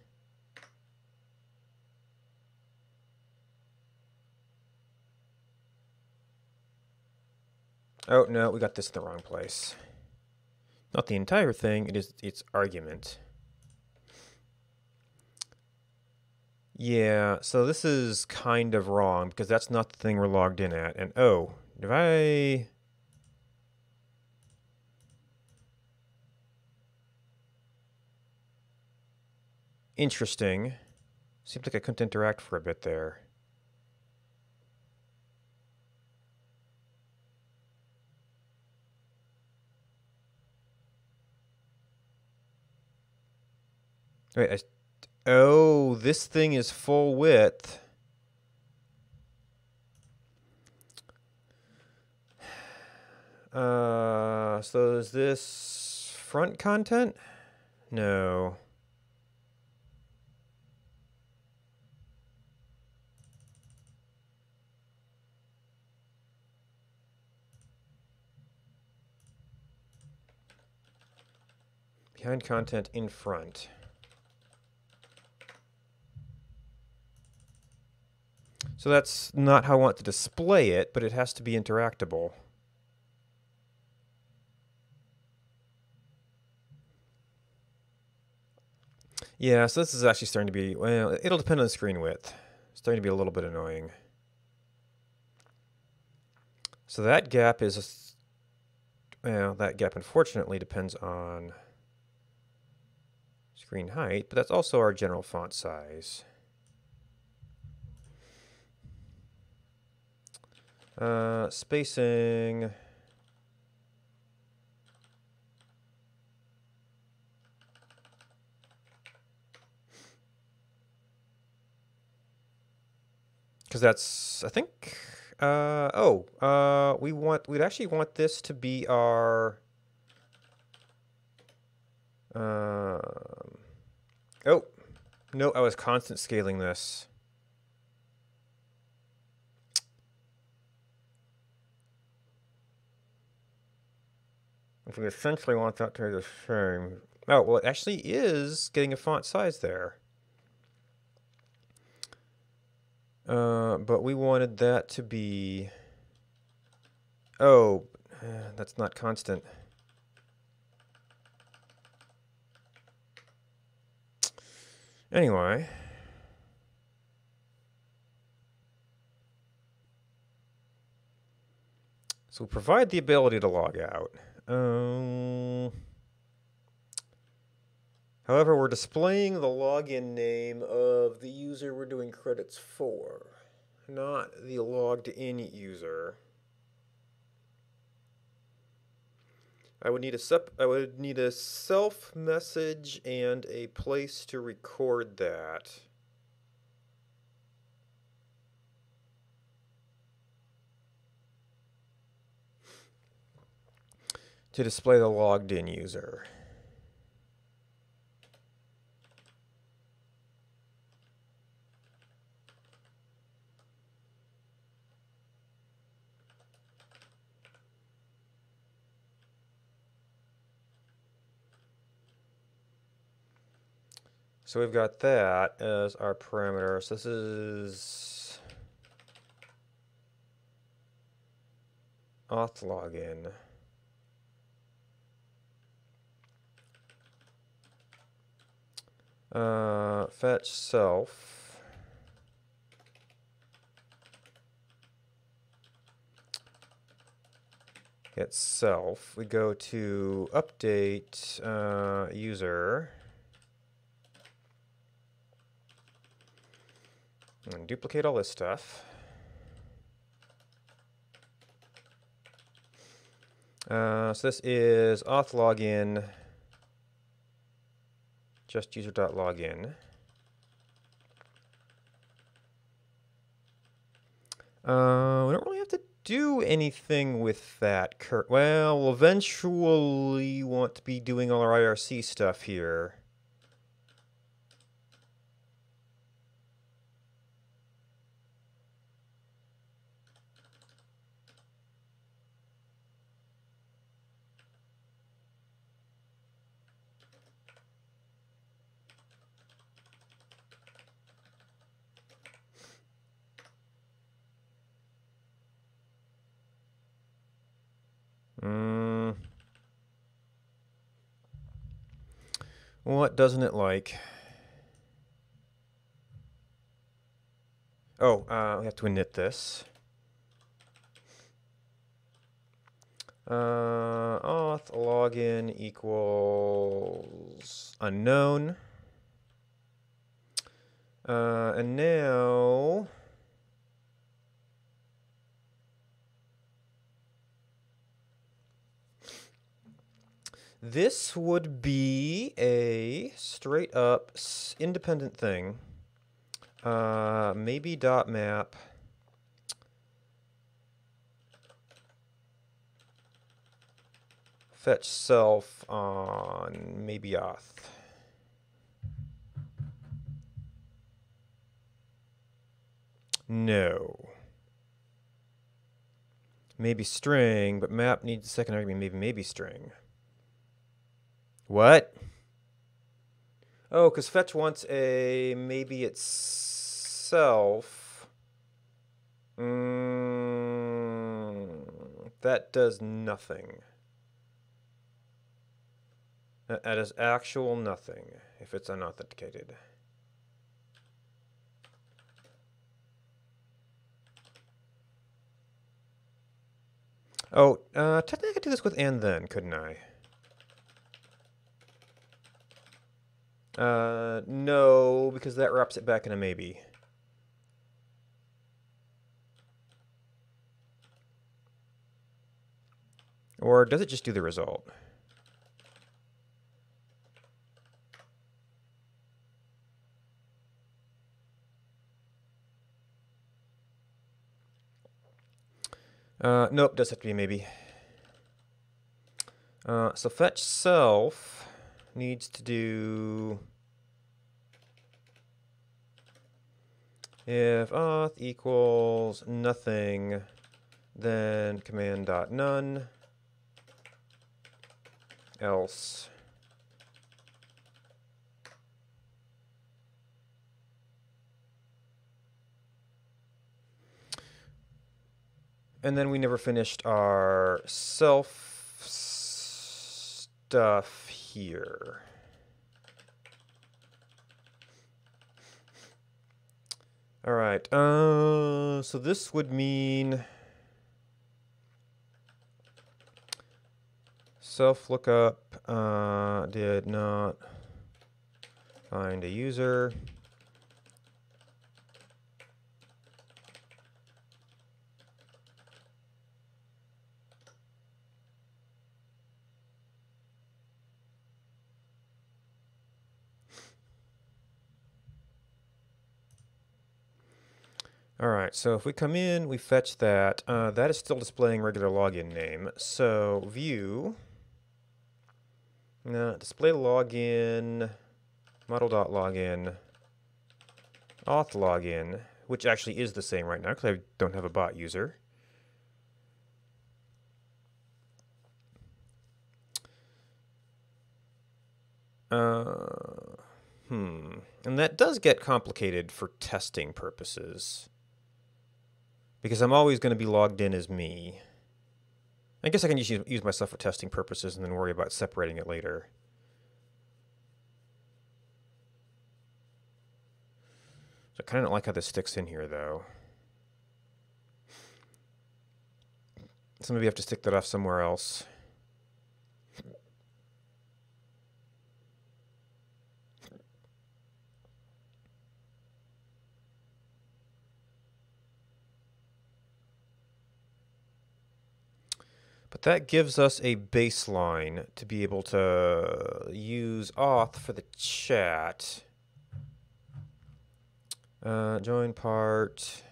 Oh, no, we got this in the wrong place. Not the entire thing, it is its argument. Yeah, so this is kind of wrong because that's not the thing we're logged in at. And oh, if I... Interesting. Seems like I couldn't interact for a bit there. Wait, oh, this thing is full width. So is this front content? No. Behind content in front. So that's not how I want to display it, but it has to be interactable. Yeah, so this is actually starting to be, well, it'll depend on the screen width. It's starting to be a little bit annoying. So that gap is, well, that gap unfortunately depends on screen height, but that's also our general font size. Spacing. Because that's, I think, we'd actually want this to be our, oh, no, I was constant scaling this. If we essentially want that to be the same. Oh, well, it actually is getting a font size there. But we wanted that to be... Oh, that's not constant. Anyway. So we provide the ability to log out. However, we're displaying the login name of the user we're doing credits for, not the logged in user. I would need a self message and a place to record that. To display the logged in user. So we've got that as our parameter. So this is auth login. Fetch self. Get self. We go to update user. duplicate all this stuff. So this is auth login, just user.login. We don't really have to do anything with that. Well, we'll eventually want to be doing all our IRC stuff here. What doesn't it like? Oh, we have to init this. Auth login equals unknown. And now this would be a straight up independent thing. Maybe dot map. Fetch self on maybe auth. No. Maybe string, but map needs a second argument. Maybe string. What? Oh, because fetch wants a maybe itself. That does nothing. That is actual nothing if it's unauthenticated. Oh, technically I could do this with and then, couldn't I? No, because that wraps it back in a maybe. Or does it just do the result? Nope, does have to be a maybe. So fetch self needs to do if auth equals nothing, then command dot none, else. And then we never finished our self stuff here. All right. So this would mean self lookup did not find a user. All right, so if we come in, we fetch that. That is still displaying regular login name. So view, display login, model.login, auth login, which actually is the same right now because I don't have a bot user. And that does get complicated for testing purposes, because I'm always going to be logged in as me. I guess I can just use myself for testing purposes and then worry about separating it later. So I kind of don't like how this sticks in here, though. So maybe I have to stick that off somewhere else. But that gives us a baseline to be able to use auth for the chat. Join part.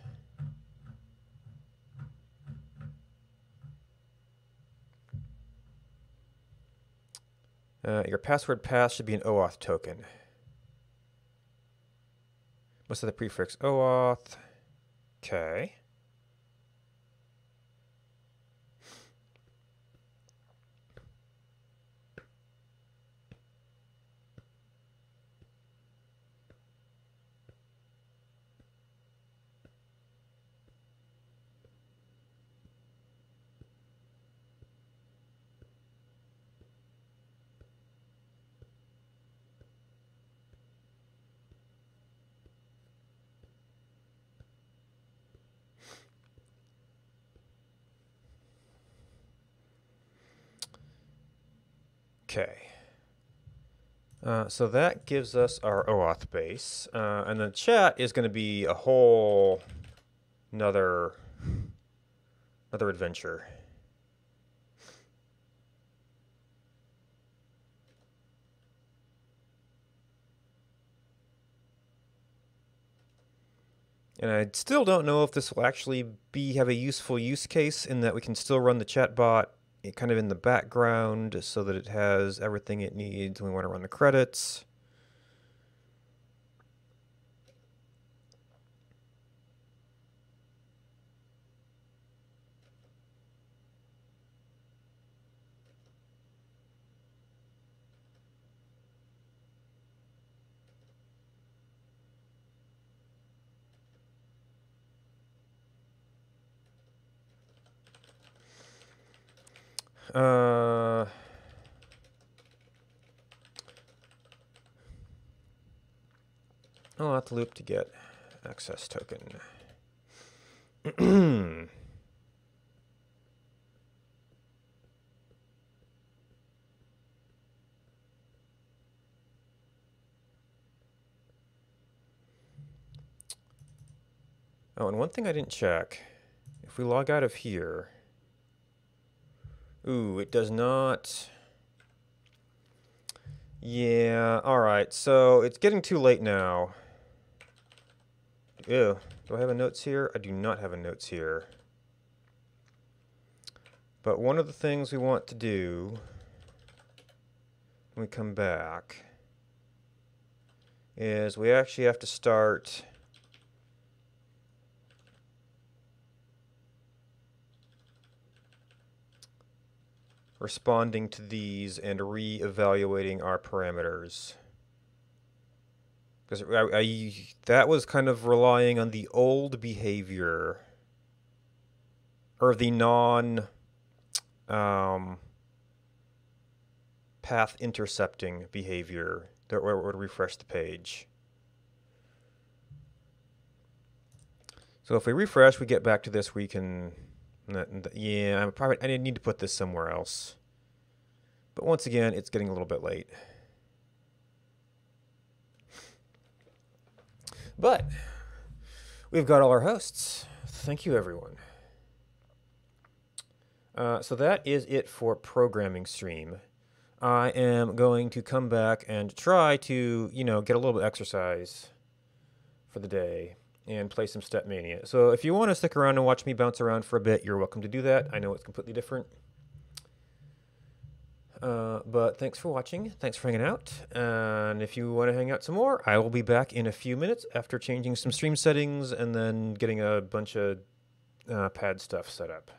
Your password pass should be an OAuth token. Must have the prefix OAuth. Okay. Okay. So that gives us our OAuth base. And the chat is going to be a whole another adventure. And I still don't know if this will actually have a useful use case in that we can still run the chatbot kind of in the background so that it has everything it needs when we want to run the credits. I'll have to loop to get access token. Oh, and one thing I didn't check. If we log out of here... Ooh, it does not... Yeah, alright, so it's getting too late now. Ew, do I have a notes here? I do not have a notes here. But one of the things we want to do when we come back is we actually have to start responding to these and re-evaluating our parameters. Because that was kind of relying on the old behavior, or the path intercepting behavior that would refresh the page. So if we refresh, we get back to this. We can, yeah, I need to put this somewhere else. But once again, it's getting a little bit late. But we've got all our hosts. Thank you, everyone. So that is it for Programming Stream. I am going to come back and try to, get a little bit of exercise for the day and play some Stepmania. So if you want to stick around and watch me bounce around for a bit, you're welcome to do that. I know it's completely different. But thanks for watching. Thanks for hanging out. And if you want to hang out some more, I will be back in a few minutes after changing some stream settings and then getting a bunch of pad stuff set up.